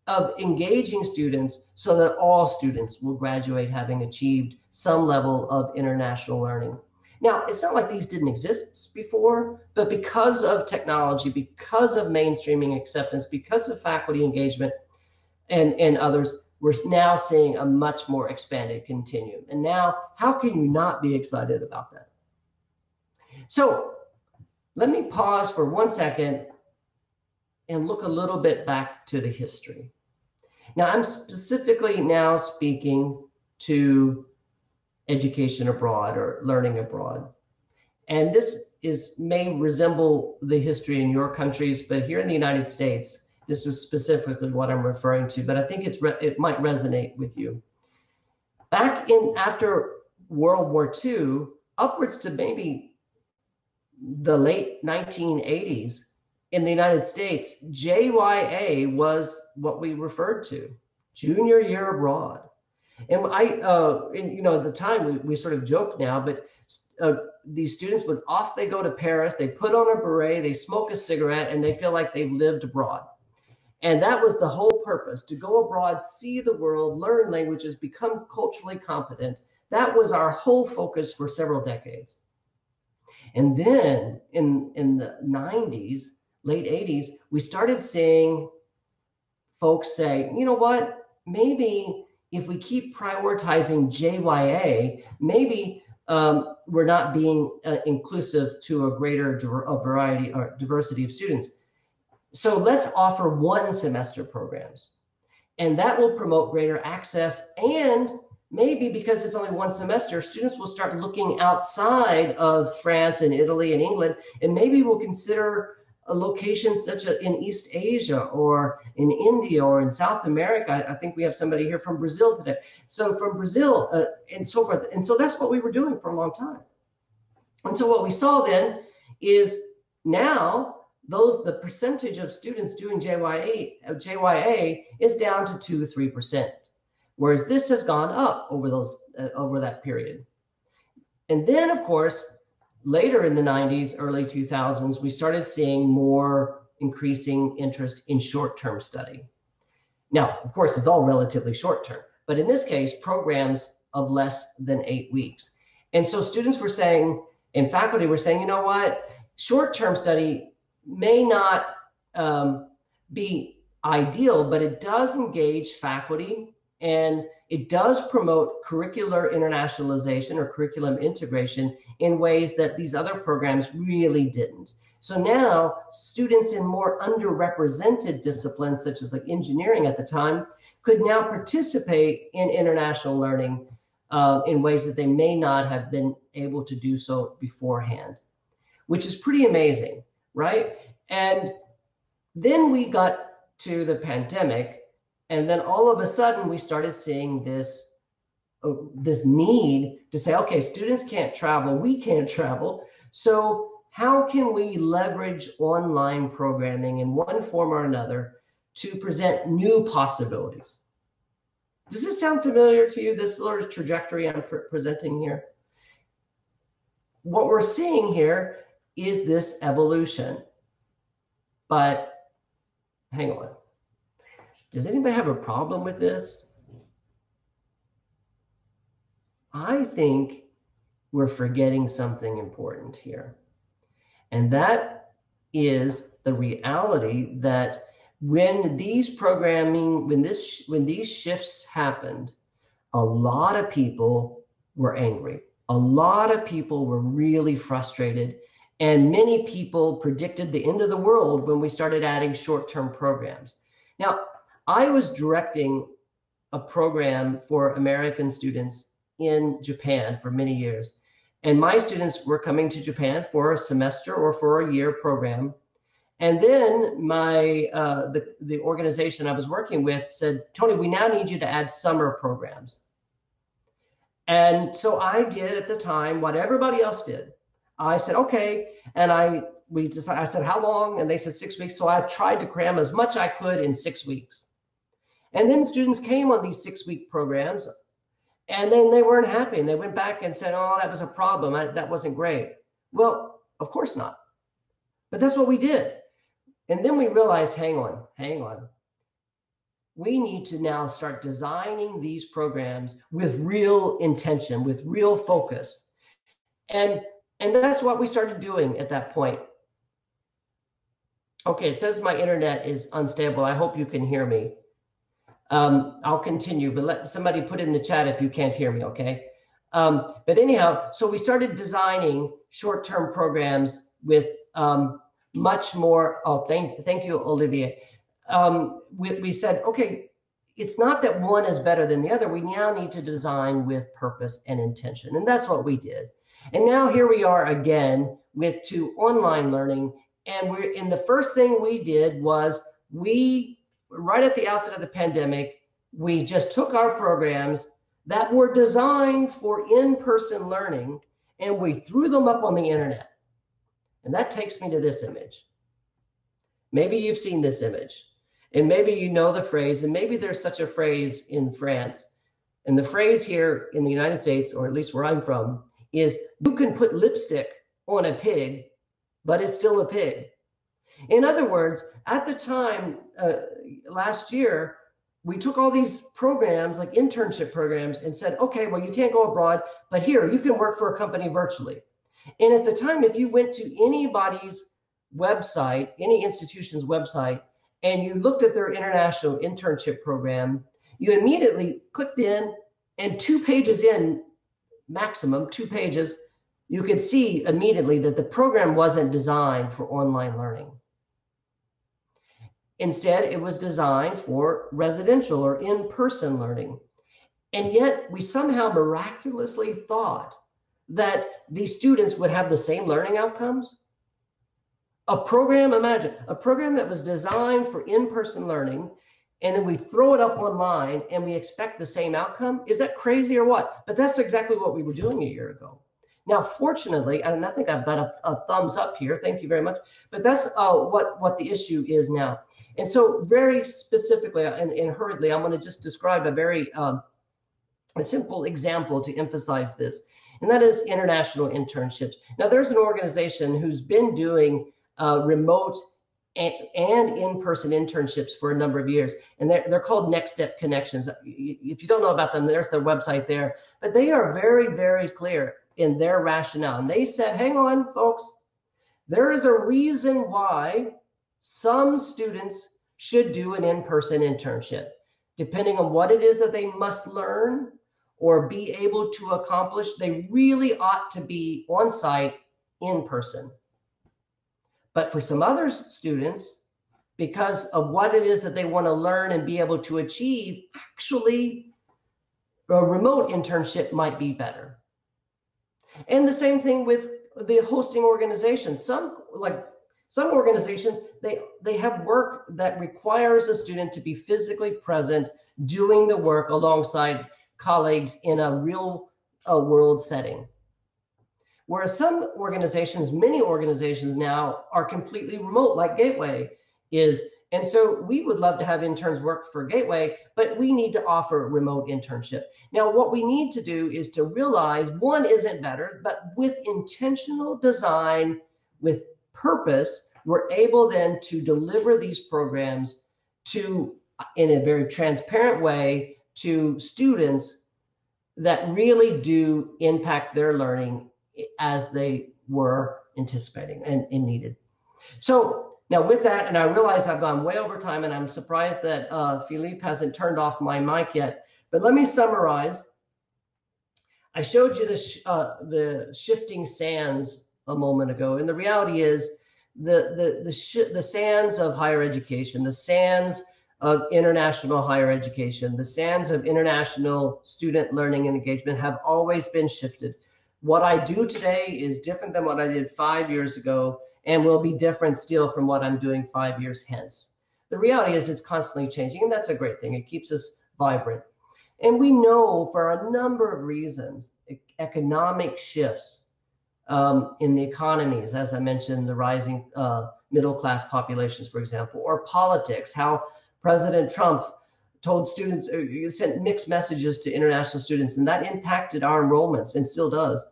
of engaging students so that all students will graduate having achieved some level of international learning. Now, it's not like these didn't exist before, but because of technology, because of mainstreaming acceptance, because of faculty engagement and others, we're now seeing a much more expanded continuum. And now, how can you not be excited about that? So let me pause for 1 second and look a little bit back to the history. Now, I'm specifically now speaking to education abroad or learning abroad. And this may resemble the history in your countries, but here in the United States, this is specifically what I'm referring to, but I think it might resonate with you. After World War II, upwards to maybe the late 1980s, in the United States, JYA was what we referred to, junior year abroad. And at the time, we sort of joke now, but these students off they go to Paris, they put on a beret, they smoke a cigarette, and they feel like they've lived abroad. And that was the whole purpose, to go abroad, see the world, learn languages, become culturally competent. That was our whole focus for several decades. And then in the 90s, late 80s, we started seeing folks say, you know what, maybe if we keep prioritizing JYA, maybe we're not being inclusive to a greater variety or diversity of students. So let's offer 1 semester programs, and that will promote greater access. And maybe because it's only 1 semester, students will start looking outside of France and Italy and England, and maybe we'll consider locations such as in East Asia or in India or in South America. I think we have somebody here from Brazil today. So from Brazil and so forth. And so that's what we were doing for a long time. And so what we saw then is now the percentage of students doing JYA is down to 2-3%, whereas this has gone up over that period. And then, of course, later in the 90s, early 2000s, we started seeing more increasing interest in short-term study. Now, of course, it's all relatively short-term, but in this case, programs of less than 8 weeks. And so students were saying, and faculty were saying, you know what, short-term study may not be ideal, but it does engage faculty and it does promote curricular internationalization or curriculum integration in ways that these other programs really didn't. So now students in more underrepresented disciplines, such as like engineering at the time, could now participate in international learning in ways that they may not have been able to do so beforehand, which is pretty amazing, right? And then we got to the pandemic, and then all of a sudden we started seeing this need to say, okay, students can't travel, we can't travel. So how can we leverage online programming in one form or another to present new possibilities? Does this sound familiar to you, this sort of trajectory I'm presenting here? What we're seeing here is this evolution. But hang on. Does anybody have a problem with this? I think we're forgetting something important here. And that is the reality that when these shifts happened, a lot of people were angry. A lot of people were really frustrated. And many people predicted the end of the world when we started adding short-term programs. Now, I was directing a program for American students in Japan for many years. And my students were coming to Japan for a semester or for a year program. And then the organization I was working with said, Tony, we now need you to add summer programs. And so I did at the time what everybody else did. I said, okay. And I said, how long? And they said 6 weeks. So I tried to cram as much I could in 6 weeks. And then students came on these 6-week programs, and then they weren't happy. And they went back and said, oh, that was a problem. That wasn't great. Well, of course not. But that's what we did. And then we realized, hang on. We need to now start designing these programs with real intention, with real focus. And that's what we started doing at that point. Okay, it says my internet is unstable. I hope you can hear me. I'll continue, but let somebody put in the chat if you can't hear me, okay? But anyhow, so we started designing short-term programs with much more, thank you, Olivier. We said, okay, it's not that one is better than the other. We now need to design with purpose and intention. And that's what we did. And now here we are again to online learning. And the first thing we did was right at the outset of the pandemic, we just took our programs that were designed for in-person learning and we threw them up on the internet. And that takes me to this image. Maybe you've seen this image. And maybe you know the phrase, and maybe there's such a phrase in France. And the phrase here in the United States, or at least where I'm from, is you can put lipstick on a pig, but it's still a pig. In other words, at the time, last year, we took all these programs, like internship programs, and said, okay, well, you can't go abroad, but here, you can work for a company virtually. And at the time, if you went to anybody's website, any institution's website, and you looked at their international internship program, you immediately clicked in, and 2 pages in, maximum 2 pages, you could see immediately that the program wasn't designed for online learning. Instead, it was designed for residential or in-person learning. And yet we somehow miraculously thought that these students would have the same learning outcomes. Imagine a program that was designed for in-person learning, and then we throw it up online and we expect the same outcome. Is that crazy or what? But that's exactly what we were doing a year ago. Now, fortunately, and I think I've got a thumbs up here. Thank you very much. But that's what the issue is now. And so very specifically and hurriedly, I'm going to just describe a very a simple example to emphasize this, and that is international internships. Now, there's an organization who's been doing remote and in-person internships for a number of years, and they're called Next Step Connections. If you don't know about them, there's their website there. But they are very, very clear in their rationale. And they said, hang on, folks, there is a reason why some students should do an in-person internship, depending on what it is that they must learn or be able to accomplish. They really ought to be on site in person. But for some other students, because of what it is that they want to learn and be able to achieve, actually a remote internship might be better. And the same thing with the hosting organizations. Some organizations, they have work that requires a student to be physically present doing the work alongside colleagues in a real world setting. Whereas some organizations, many organizations now are completely remote, like Gateway is. And so we would love to have interns work for Gateway, but we need to offer remote internship. Now, what we need to do is to realize one isn't better, but with intentional design, with purpose, we're able then to deliver these programs in a very transparent way to students that really do impact their learning as they were anticipating and needed. So now with that, and I realize I've gone way over time, and I'm surprised that Philippe hasn't turned off my mic yet, but let me summarize. I showed you the shifting sands a moment ago, and the reality is the sands of higher education, the sands of international higher education, the sands of international student learning and engagement have always been shifted. What I do today is different than what I did 5 years ago, and will be different still from what I'm doing 5 years hence. The reality is it's constantly changing, and that's a great thing. It keeps us vibrant. And we know for a number of reasons, economic shifts in the economies, as I mentioned, the rising middle-class populations, for example, or politics, how President Trump told students, sent mixed messages to international students, and that impacted our enrollments and still does.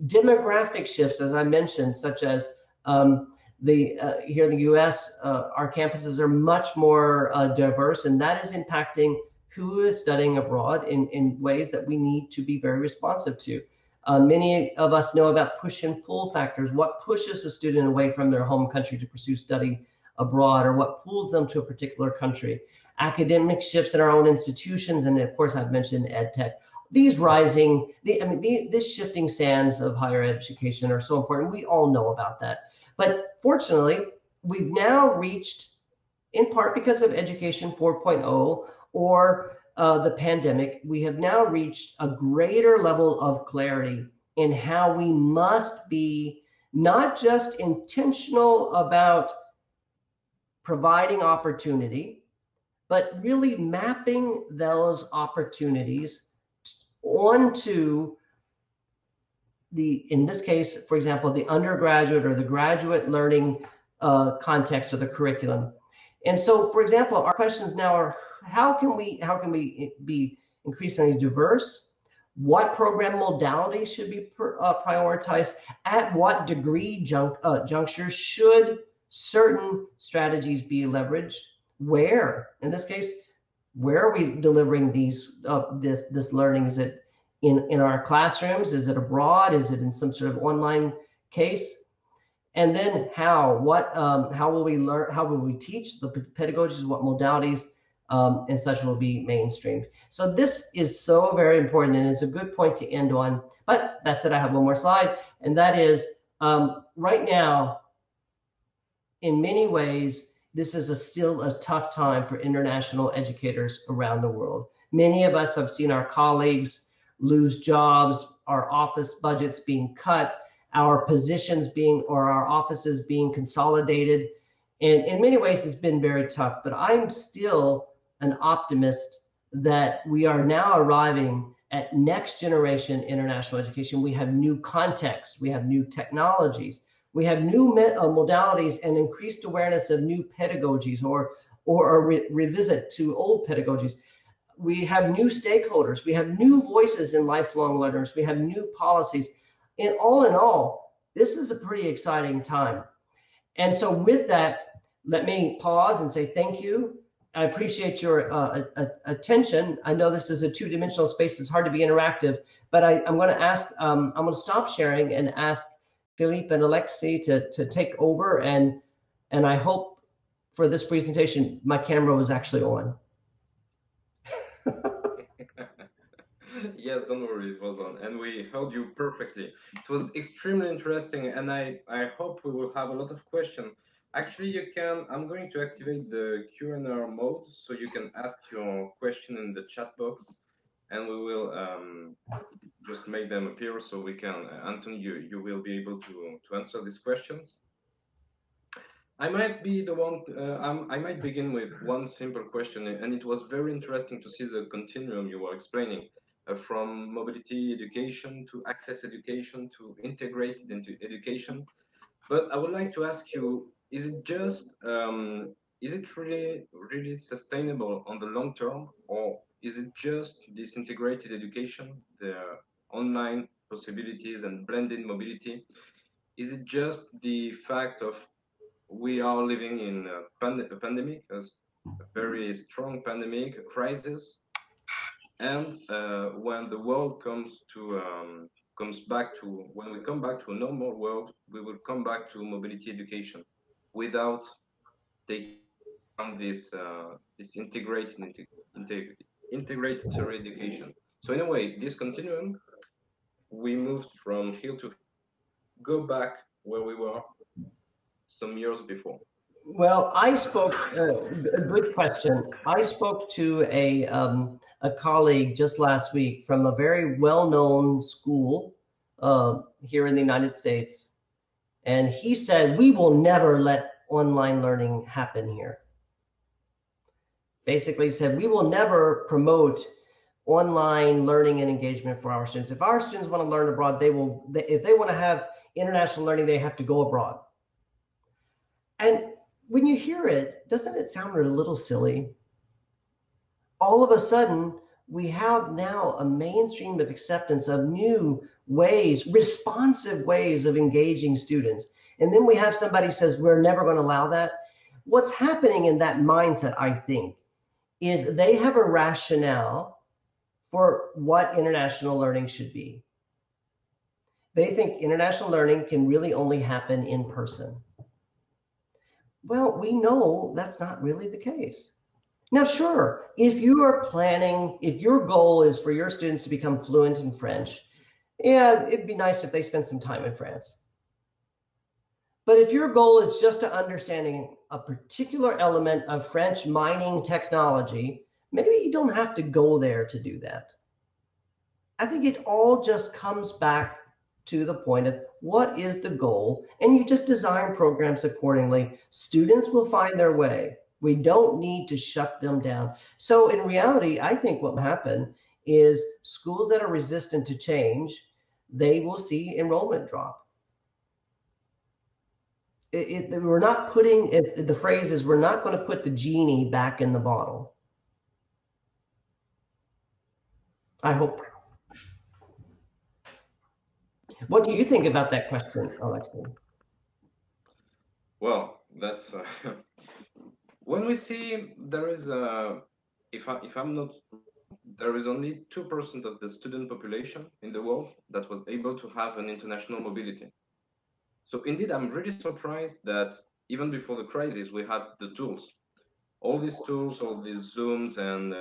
Demographic shifts, as I mentioned, such as here in the US, our campuses are much more diverse, and that is impacting who is studying abroad in ways that we need to be very responsive to. Many of us know about push and pull factors. What pushes a student away from their home country to pursue study abroad, or what pulls them to a particular country? Academic shifts in our own institutions, and of course, I've mentioned ed tech. These this shifting sands of higher education are so important. We all know about that. But fortunately, we've now reached, in part because of Education 4.0 or the pandemic, we have now reached a greater level of clarity in how we must be not just intentional about providing opportunity, but really mapping those opportunities onto in this case, for example, the undergraduate or the graduate learning context or the curriculum. And so, for example, our questions now are, how can we be increasingly diverse? What program modalities should be prioritized? At what degree juncture should certain strategies be leveraged? Where, in this case, where are we delivering this learning? Is it in our classrooms? Is it abroad? Is it in some sort of online case? And then how will we learn? How will we teach the pedagogies? What modalities and such will be mainstreamed? So this is so very important, and it's a good point to end on. But that said, I have one more slide, and that is right now, in many ways, this is still a tough time for international educators around the world. Many of us have seen our colleagues lose jobs, our office budgets being cut, our positions or our offices being consolidated. And in many ways, it's been very tough, but I'm still an optimist that we are now arriving at next generation international education. We have new context, we have new technologies, we have new modalities and increased awareness of new pedagogies or a revisit to old pedagogies. We have new stakeholders, we have new voices in lifelong learners, we have new policies. And all in all, this is a pretty exciting time. And so with that, let me pause and say thank you. I appreciate your attention. I know this is a two-dimensional space. It's hard to be interactive, but I'm going to stop sharing and ask Philippe and Alexi to take over. And I hope for this presentation, my camera was actually on. Yes, don't worry, it was on, and we heard you perfectly. It was extremely interesting, and I hope we will have a lot of questions. Actually, I'm going to activate the Q&A mode, so you can ask your question in the chat box, and we will just make them appear so we can, Anthony, you will be able to answer these questions. I might be the one, I might begin with one simple question, and it was very interesting to see the continuum you were explaining. From mobility education to access education to integrated into education. But I would like to ask you, is it really sustainable on the long term, or is it just this integrated education, the online possibilities and blended mobility? Is it just the fact of we are living in a pandemic, a very strong pandemic, a crisis, and when the world when we come back to a normal world, we will come back to mobility education without taking on this integrated education. So in a way, this continuum, we moved from here to go back where we were some years before. Well, I spoke, a good question. I spoke to a colleague just last week from a very well-known school here in the United States. And he said, we will never let online learning happen here. Basically said, we will never promote online learning and engagement for our students. If our students want to learn abroad, if they want to have international learning, they have to go abroad. And when you hear it, doesn't it sound a little silly? All of a sudden, we have now a mainstream of acceptance of new ways, responsive ways of engaging students. And then we have somebody says, we're never going to allow that. What's happening in that mindset, I think, is they have a rationale for what international learning should be. They think international learning can really only happen in person. Well, we know that's not really the case. Now, sure, if you are planning, if your goal is for your students to become fluent in French, yeah, it'd be nice if they spent some time in France. But if your goal is just to understanding a particular element of French mining technology, maybe you don't have to go there to do that. I think it all just comes back to the point of what is the goal, and you just design programs accordingly. Students will find their way. We don't need to shut them down. So in reality, I think what will happen is schools that are resistant to change, they will see enrollment drop. We're not putting, the phrase is, we're not going to put the genie back in the bottle. I hope. What do you think about that question, Alexei? Well, that's when we see there is a, if I'm not, there is only 2% of the student population in the world that was able to have an international mobility. So indeed, I'm really surprised that even before the crisis, we had the tools, all these tools, all these Zooms, and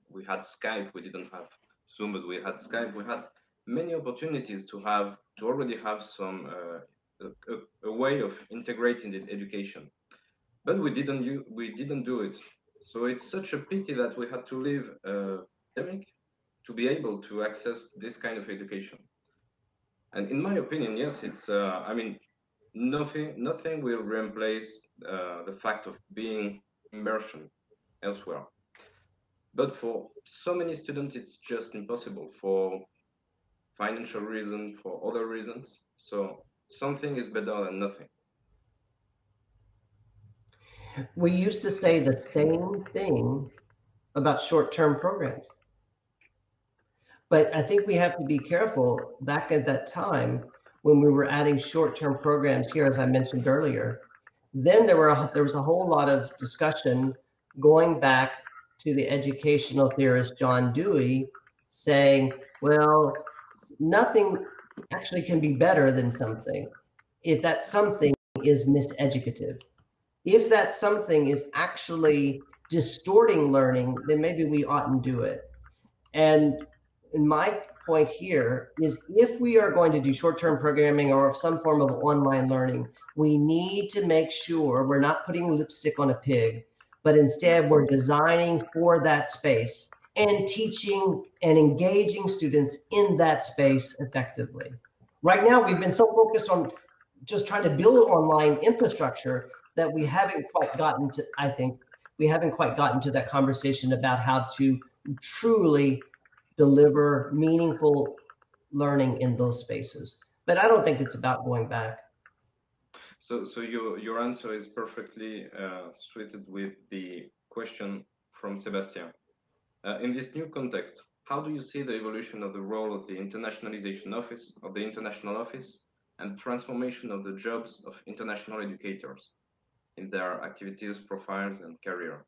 we had Skype. We didn't have Zoom, but we had Skype. We had many opportunities to already have some a way of integrating the education, but we didn't do it. So it's such a pity that we had to leave a pandemic to be able to access this kind of education. And in my opinion, yes, it's I mean, nothing will replace the fact of being immersion elsewhere. But for so many students, it's just impossible for financial reasons, for other reasons. So something is better than nothing. We used to say the same thing about short-term programs. But I think we have to be careful. Back at that time, when we were adding short-term programs here, as I mentioned earlier, then there was a whole lot of discussion going back to the educational theorist John Dewey saying, well, nothing actually can be better than something if that something is miseducative. If that something is actually distorting learning, then maybe we oughtn't do it. And my point here is, if we are going to do short-term programming or some form of online learning, we need to make sure we're not putting lipstick on a pig, but instead we're designing for that space and teaching and engaging students in that space effectively. Right now, we've been so focused on just trying to build online infrastructure that we haven't quite gotten to, I think, we haven't quite gotten to that conversation about how to truly deliver meaningful learning in those spaces. But I don't think it's about going back. So your answer is perfectly suited with the question from Sebastian. In this new context, how do you see the evolution of the role of the internationalization office, of the international office, and the transformation of the jobs of international educators in their activities, profiles, and career?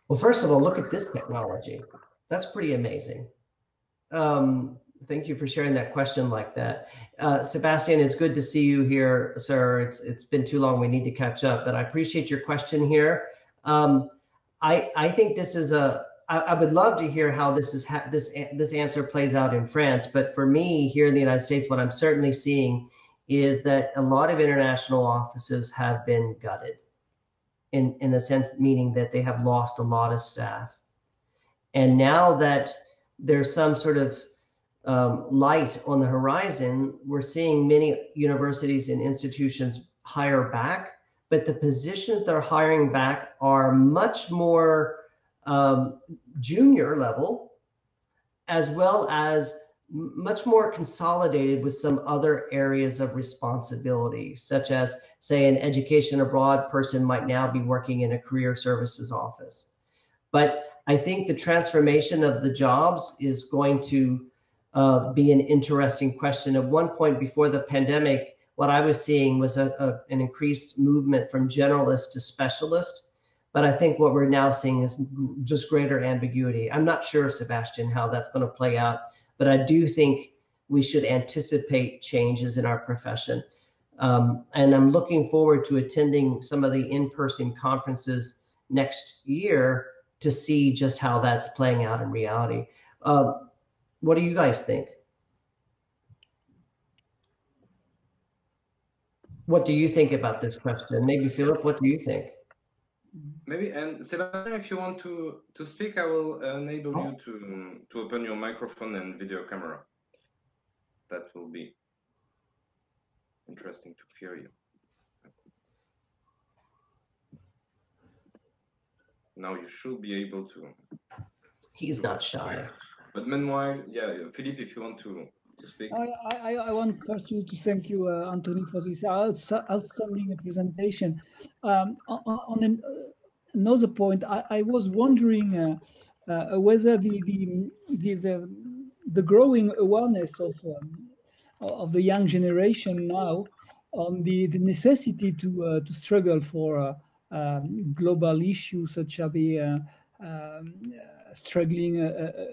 Well, first of all, look at this technology. That's pretty amazing. Thank you for sharing that question like that. Sebastian, it's good to see you here, sir. It's been too long. We need to catch up, but I appreciate your question here. I think this is I would love to hear how this answer plays out in France. But for me, here in the United States, what I'm certainly seeing is that a lot of international offices have been gutted, in a sense, meaning that they have lost a lot of staff. And now that there's some sort of light on the horizon, we're seeing many universities and institutions hire back, but the positions they're hiring back are much more junior level, as well as much more consolidated with some other areas of responsibility, such as, say, an education abroad person might now be working in a career services office. But I think the transformation of the jobs is going to be an interesting question. At one point before the pandemic, what I was seeing was an increased movement from generalist to specialist. But I think what we're now seeing is just greater ambiguity. I'm not sure, Sebastian, how that's going to play out, but I do think we should anticipate changes in our profession. And I'm looking forward to attending some of the in-person conferences next year to see just how that's playing out in reality. What do you guys think? What do you think about this question? Maybe Philip, what do you think? Maybe, and Sebastian, if you want to speak, I will enable you to open your microphone and video camera. That will be interesting to hear you. Now you should be able to. He's not shy. But meanwhile, yeah, Philippe, if you want to speak. I want first to thank you, Anthony, for this outstanding presentation. On another point, I was wondering whether the growing awareness of the young generation now on the necessity to struggle for global issues such as the struggling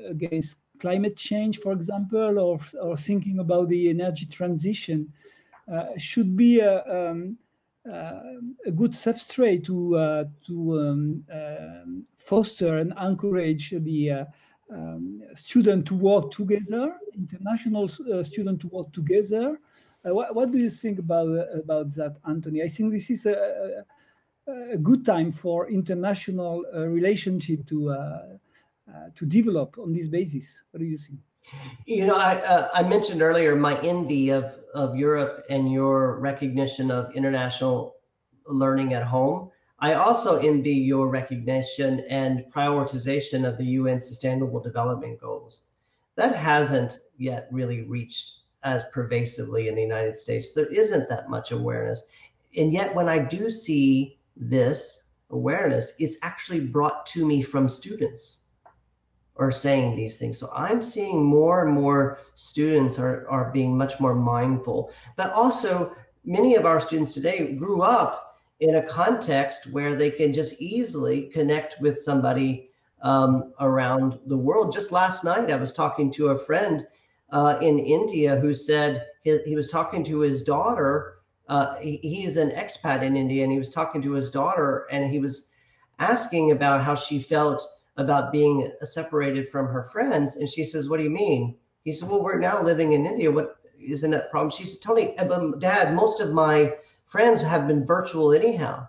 against climate change, for example, or thinking about the energy transition should be a good substrate to foster and encourage the student to work together, international student to work together. What do you think about that, Anthony? I think this is a good time for international relationship to develop on this basis. What do you think? You know, I mentioned earlier my envy of Europe and your recognition of international learning at home. I also envy your recognition and prioritization of the UN Sustainable Development Goals. That hasn't yet really reached as pervasively in the United States. There isn't that much awareness. And yet when I do see this awareness, it's actually brought to me from students are saying these things. So I'm seeing more and more students are being much more mindful. But also, many of our students today grew up in a context where they can just easily connect with somebody around the world. Just last night, I was talking to a friend in India who said he was talking to his daughter. He's an expat in India, and he was talking to his daughter, and he was asking about how she felt about being separated from her friends. And she says, "What do you mean?" He said, "Well, we're now living in India. What isn't that a problem?" She said, "Tony, Dad, most of my friends have been virtual anyhow."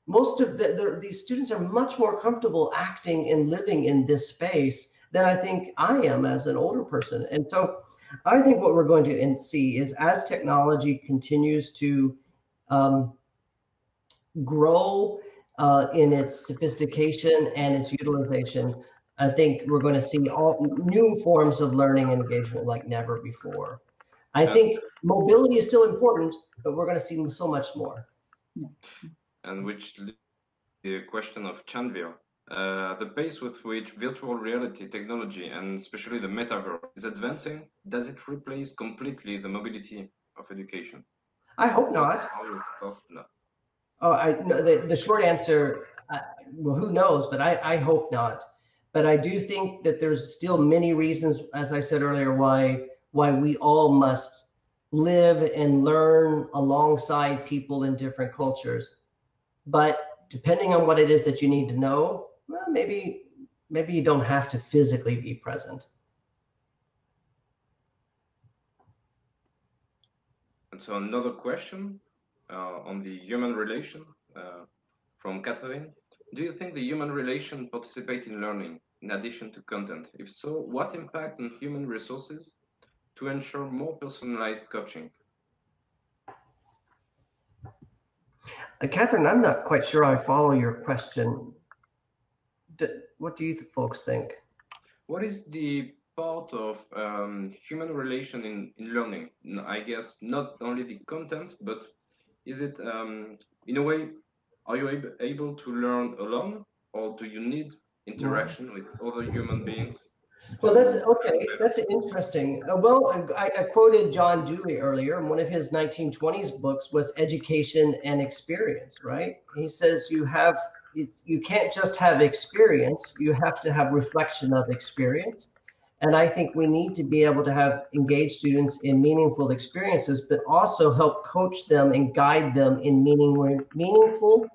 Most of these students are much more comfortable acting and living in this space than I think I am as an older person. And so I think what we're going to see is as technology continues to grow in its sophistication and its utilization, I think we're going to see all new forms of learning and engagement like never before. I think mobility is still important, but we're going to see so much more. And which the question of Chandvir, the pace with which virtual reality technology and especially the metaverse is advancing, does it replace completely the mobility of education? I hope not. No. The short answer, well, who knows, but I hope not. But I do think that there's still many reasons, as I said earlier, why we all must live and learn alongside people in different cultures. But depending on what it is that you need to know, well, maybe you don't have to physically be present. And so another question on the human relation from Catherine. Do you think the human relation participate in learning? in addition to content? If so, what impact on human resources to ensure more personalized coaching? Catherine, I'm not quite sure I follow your question. What do you folks think? What is the part of human relation in learning? I guess not only the content, but is it, in a way, are you able to learn alone, or do you need interaction with other human beings? Well, that's okay. That's interesting. Well, I quoted John Dewey earlier, and one of his 1920s books was Education and Experience, right? He says you can't just have experience, you have to have reflection of experience. And I think we need to be able to have engaged students in meaningful experiences, but also help coach them and guide them in meaningful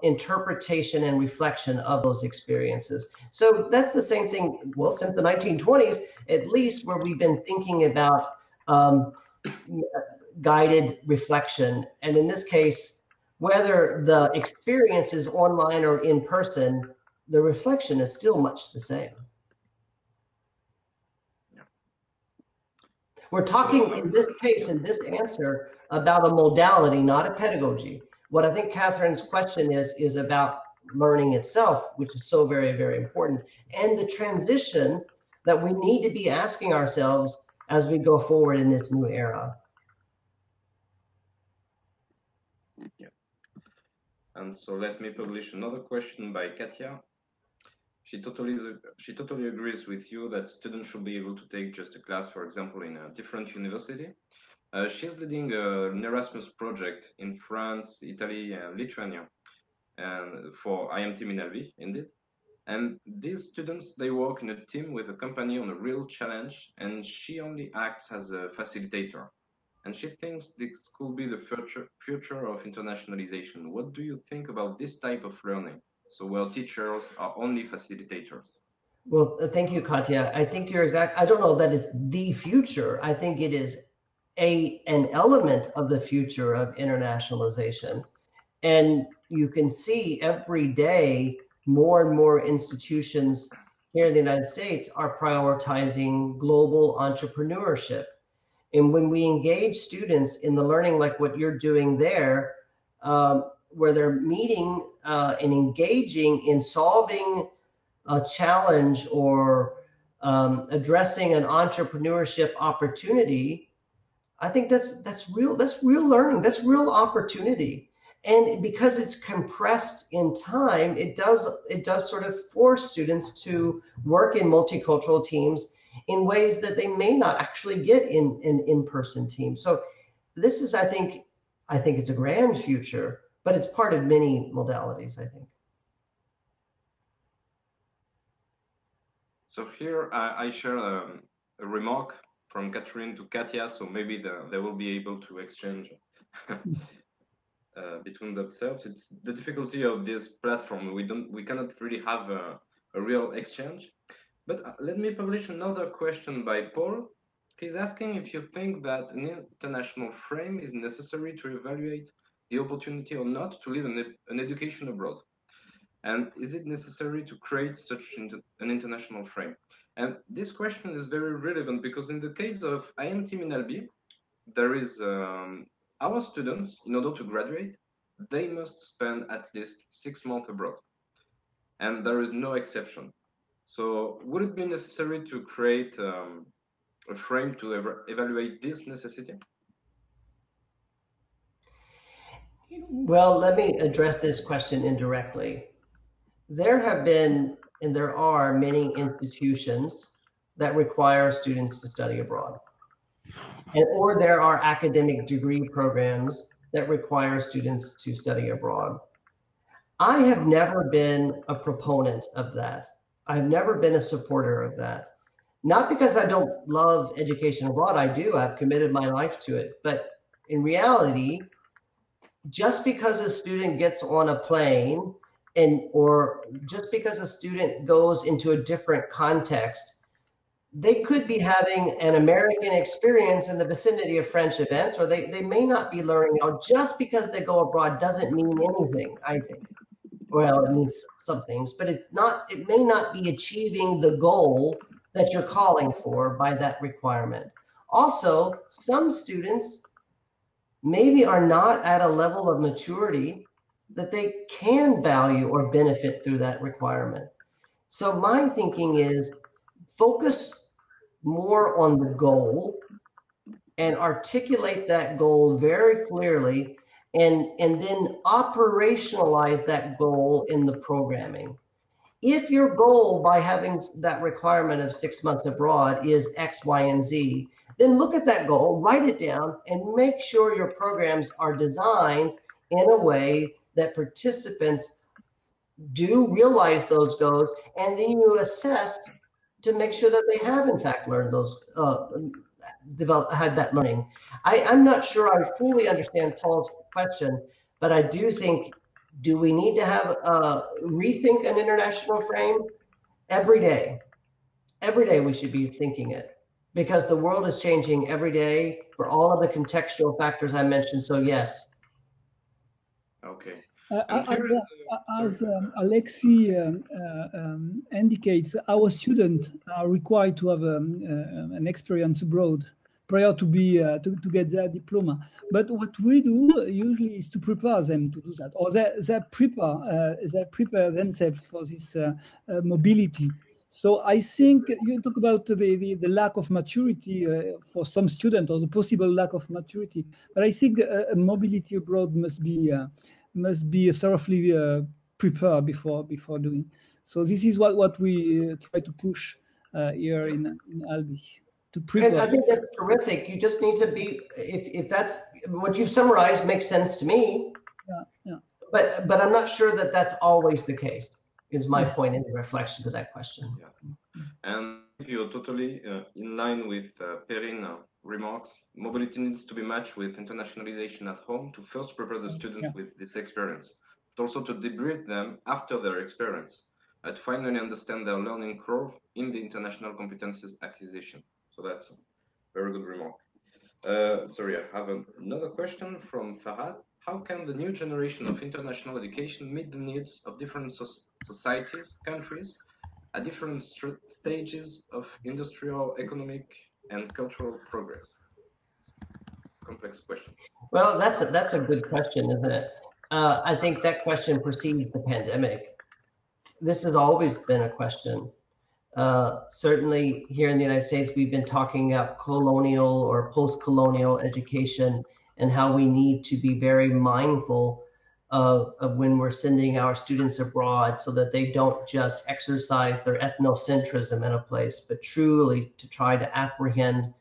interpretation and reflection of those experiences. So that's the same thing, well, since the 1920s, at least, where we've been thinking about guided reflection. And in this case, whether the experience is online or in person, the reflection is still much the same. We're talking in this case, in this answer, about a modality, not a pedagogy. What I think Catherine's question is about learning itself, which is so very, very important, and the transition that we need to be asking ourselves as we go forward in this new era. Yeah. And so let me publish another question by Katia. She totally agrees with you that students should be able to take just a class, for example, in a different university. She's leading an Erasmus project in France, Italy, and Lithuania, and for IMT Minalvi, indeed. And these students, they work in a team with a company on a real challenge, and she only acts as a facilitator. And she thinks this could be the future of internationalization. What do you think about this type of learning? So where teachers are only facilitators. Well, thank you, Katya. I think you're exact. I don't know that it's the future. I think it is an element of the future of internationalization. And you can see every day more and more institutions here in the United States are prioritizing global entrepreneurship. And when we engage students in the learning like what you're doing there, where they're meeting and engaging in solving a challenge or addressing an entrepreneurship opportunity, I think that's real learning, that's real opportunity. And because it's compressed in time, it does sort of force students to work in multicultural teams in ways that they may not actually get in-person teams. So this is, I think it's a grand future, but it's part of many modalities, I think. So here I share a remark from Catherine to Katia, so maybe they will be able to exchange between themselves. It's the difficulty of this platform. We cannot really have a real exchange. But let me publish another question by Paul. He's asking if you think that an international frame is necessary to evaluate the opportunity or not to live an education abroad. And is it necessary to create such an international frame? And this question is very relevant because in the case of IMT Minalbi, there is our students, in order to graduate, they must spend at least 6 months abroad. And there is no exception. So would it be necessary to create a frame to evaluate this necessity? Well, let me address this question indirectly. There have been, and there are many institutions that require students to study abroad. Or there are academic degree programs that require students to study abroad. I have never been a proponent of that. I've never been a supporter of that. Not because I don't love education abroad, I do, I've committed my life to it. But in reality, just because a student gets on a plane or just because a student goes into a different context, they could be having an American experience in the vicinity of French events, or they may not be learning. Just because they go abroad doesn't mean anything, I think. Well, it means some things, but it may not be achieving the goal that you're calling for by that requirement. Also, some students maybe are not at a level of maturity that they can value or benefit through that requirement. So my thinking is focus more on the goal and articulate that goal very clearly, and then operationalize that goal in the programming. If your goal by having that requirement of 6 months abroad is X, Y, and Z, then look at that goal, write it down, and make sure your programs are designed in a way that participants do realize those goals, and then you assess to make sure that they have in fact learned those, had that learning. I'm not sure I fully understand Paul's question, but I do think, do we need to have rethink an international frame? Every day we should be thinking it, because the world is changing every day for all of the contextual factors I mentioned. So yes. Okay. As Alexi indicates, our students are required to have an experience abroad prior to to get their diploma. But what we do usually is to prepare them to do that, or they prepare themselves for this mobility. So I think you talk about the lack of maturity for some students, or the possible lack of maturity. But I think a mobility abroad must be thoroughly prepared before doing. So this is what we try to push here in Albi. And I think that's terrific. You just need to be, if that's what you've summarized, makes sense to me. Yeah. But I'm not sure that that's always the case, is my point in the reflection to that question. Yes. And if you're totally in line with Perrine remarks, mobility needs to be matched with internationalization at home to first prepare the students with this experience, but also to debrief them after their experience, to finally understand their learning curve in the international competencies acquisition. So that's a very good remark. Sorry, I have another question from Farhad. How can the new generation of international education meet the needs of different societies, countries, at different stages of industrial, economic, and cultural progress? Complex question. Well, that's a good question, isn't it? I think that question precedes the pandemic. This has always been a question. Certainly here in the United States, we've been talking about colonial or post-colonial education and how we need to be very mindful of when we're sending our students abroad, so that they don't just exercise their ethnocentrism in a place, but truly to try to apprehend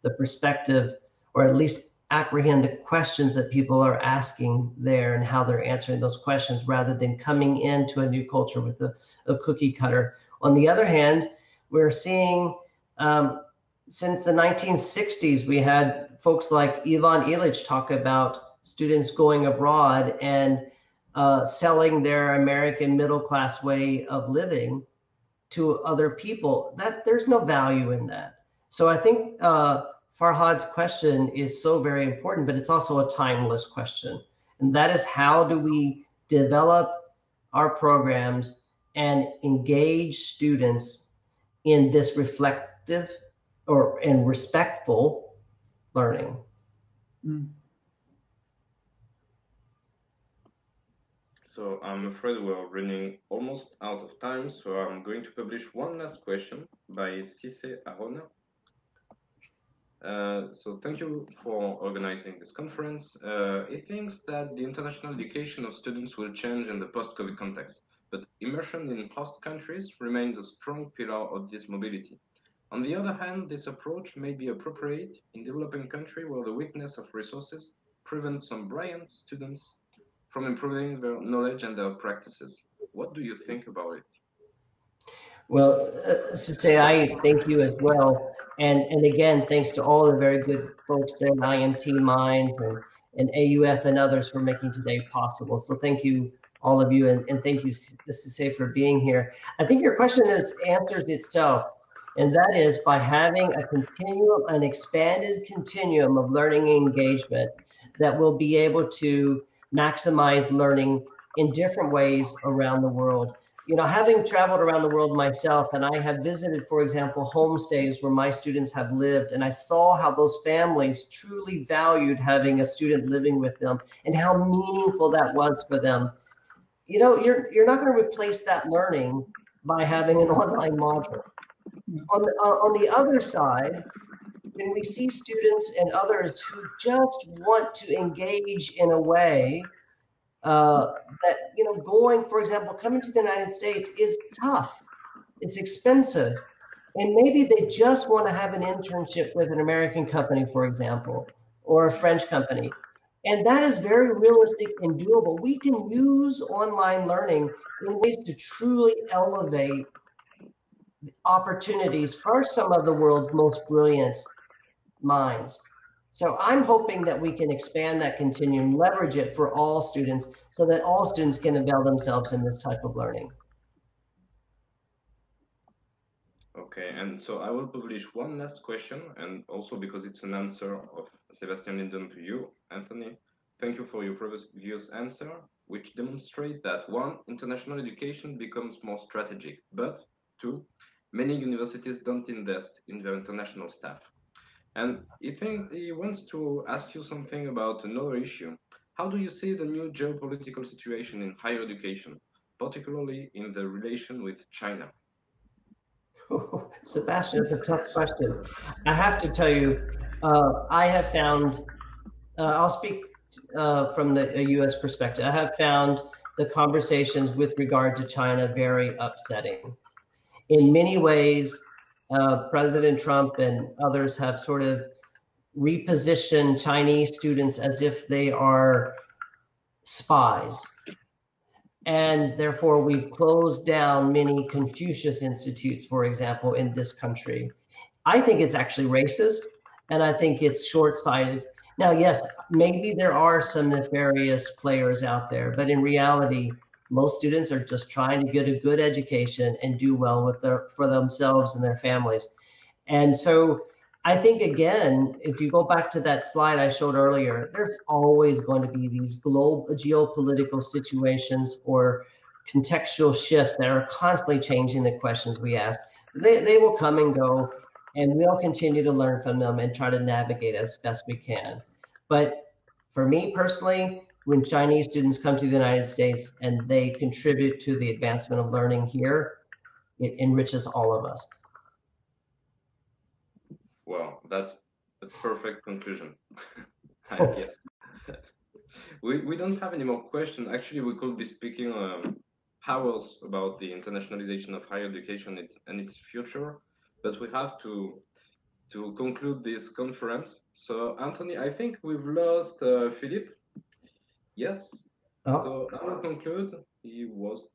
the perspective, or at least apprehend the questions that people are asking there and how they're answering those questions, rather than coming into a new culture with a cookie cutter. On the other hand, we're seeing since the 1960s, we had folks like Ivan Illich talk about students going abroad and selling their American middle-class way of living to other people. That there's no value in that. So I think Farhad's question is so very important, but it's also a timeless question. And that is, how do we develop our programs and engage students in this reflective and respectful learning? So I'm afraid we're running almost out of time, so I'm going to publish one last question by Cisse Arona. So thank you for organizing this conference. He thinks that the international education of students will change in the post-COVID context, but immersion in host countries remains a strong pillar of this mobility. On the other hand, this approach may be appropriate in developing countries where the weakness of resources prevents some brilliant students from improving their knowledge and their practices. What do you think about it? Well, Cisse, I thank you as well. And again, thanks to all the very good folks there at IMT Minds and AUF and others for making today possible. So thank you, all of you, and thank you, Cisse, for being here. I think your question answers itself, and that is by having a continuum, an expanded continuum of learning engagement that will be able to maximize learning in different ways around the world. You know, having traveled around the world myself, and I have visited, for example, homestays where my students have lived, and I saw how those families truly valued having a student living with them and how meaningful that was for them. You know, you're not going to replace that learning by having an online module. On the other side, when we see students and others who just want to engage in a way that, you know, going, for example, coming to the United States is tough, it's expensive, and maybe they just want to have an internship with an American company, for example, or a French company. And that is very realistic and doable. We can use online learning in ways to truly elevate opportunities for some of the world's most brilliant minds. So I'm hoping that we can expand that continuum, leverage it for all students so that all students can avail themselves in this type of learning. Okay, and so I will publish one last question, and also because it's an answer of Sebastian Linden to you, Anthony. Thank you for your previous answer, which demonstrate that one, international education becomes more strategic, but two, many universities don't invest in their international staff. And he wants to ask you something about another issue. How do you see the new geopolitical situation in higher education, particularly in the relation with China? Sebastian, it's a tough question. I have to tell you, I have found, I'll speak from the US perspective. I have found the conversations with regard to China very upsetting. In many ways, President Trump and others have sort of repositioned Chinese students as if they are spies. And therefore, we've closed down many Confucius institutes, for example, in this country. I think it's actually racist, and I think it's short-sighted. Now, yes, maybe there are some nefarious players out there, but in reality, most students are just trying to get a good education and do well with for themselves and their families. And so I think, again, if you go back to that slide I showed earlier, there's always going to be these global geopolitical situations or contextual shifts that are constantly changing the questions we ask. They will come and go, and we'll continue to learn from them and try to navigate as best we can. But for me personally, when Chinese students come to the United States and they contribute to the advancement of learning here, it enriches all of us. Well, that's a perfect conclusion, I guess. We don't have any more questions. Actually, we could be speaking hours about the internationalization of higher education and its future, but we have to conclude this conference. So, Anthony, I think we've lost Philippe. Yes. Oh. So I will conclude. He was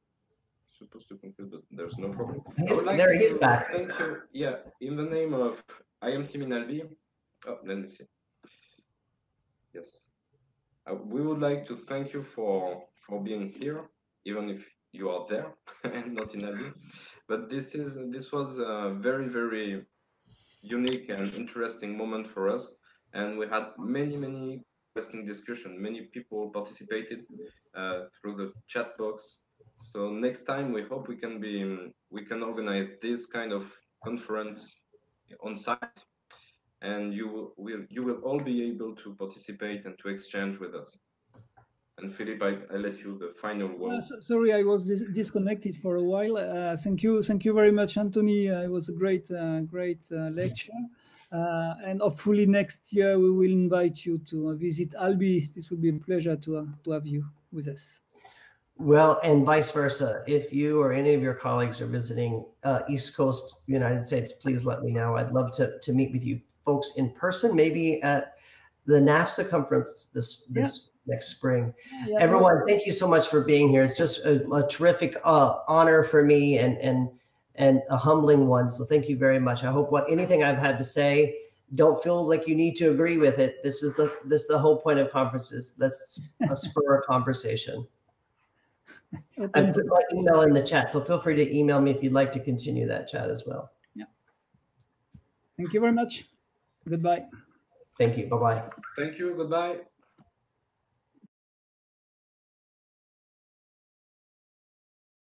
supposed to conclude, but there's no problem. He's back. Thank you. Yeah, in the name of IMT Minalvi. Oh, let me see. Yes. We would like to thank you for being here, even if you are there and not in Albi. But this was a very, very unique and interesting moment for us, and we had many interesting discussion. Many people participated through the chat box. So next time, we hope we can organize this kind of conference on site, and you will all be able to participate and to exchange with us. And Philippe, I let you the final word. Sorry, I was disconnected for a while. Thank you very much, Anthony. It was a great lecture. And hopefully next year we will invite you to visit Albi. This will be a pleasure to have you with us. Well, and vice versa. If you or any of your colleagues are visiting East Coast United States, please let me know. I'd love to meet with you folks in person, maybe at the NAFSA conference this next spring. Yeah. Everyone, thank you so much for being here. It's just a terrific honor for me and a humbling one. So thank you very much. I hope anything I've had to say, don't feel like you need to agree with it. This is the whole point of conferences. Let's spur a conversation. I put my email in the chat, so feel free to email me if you'd like to continue that chat as well. Yeah. Thank you very much. Goodbye. Thank you. Bye-bye. Thank you. Goodbye.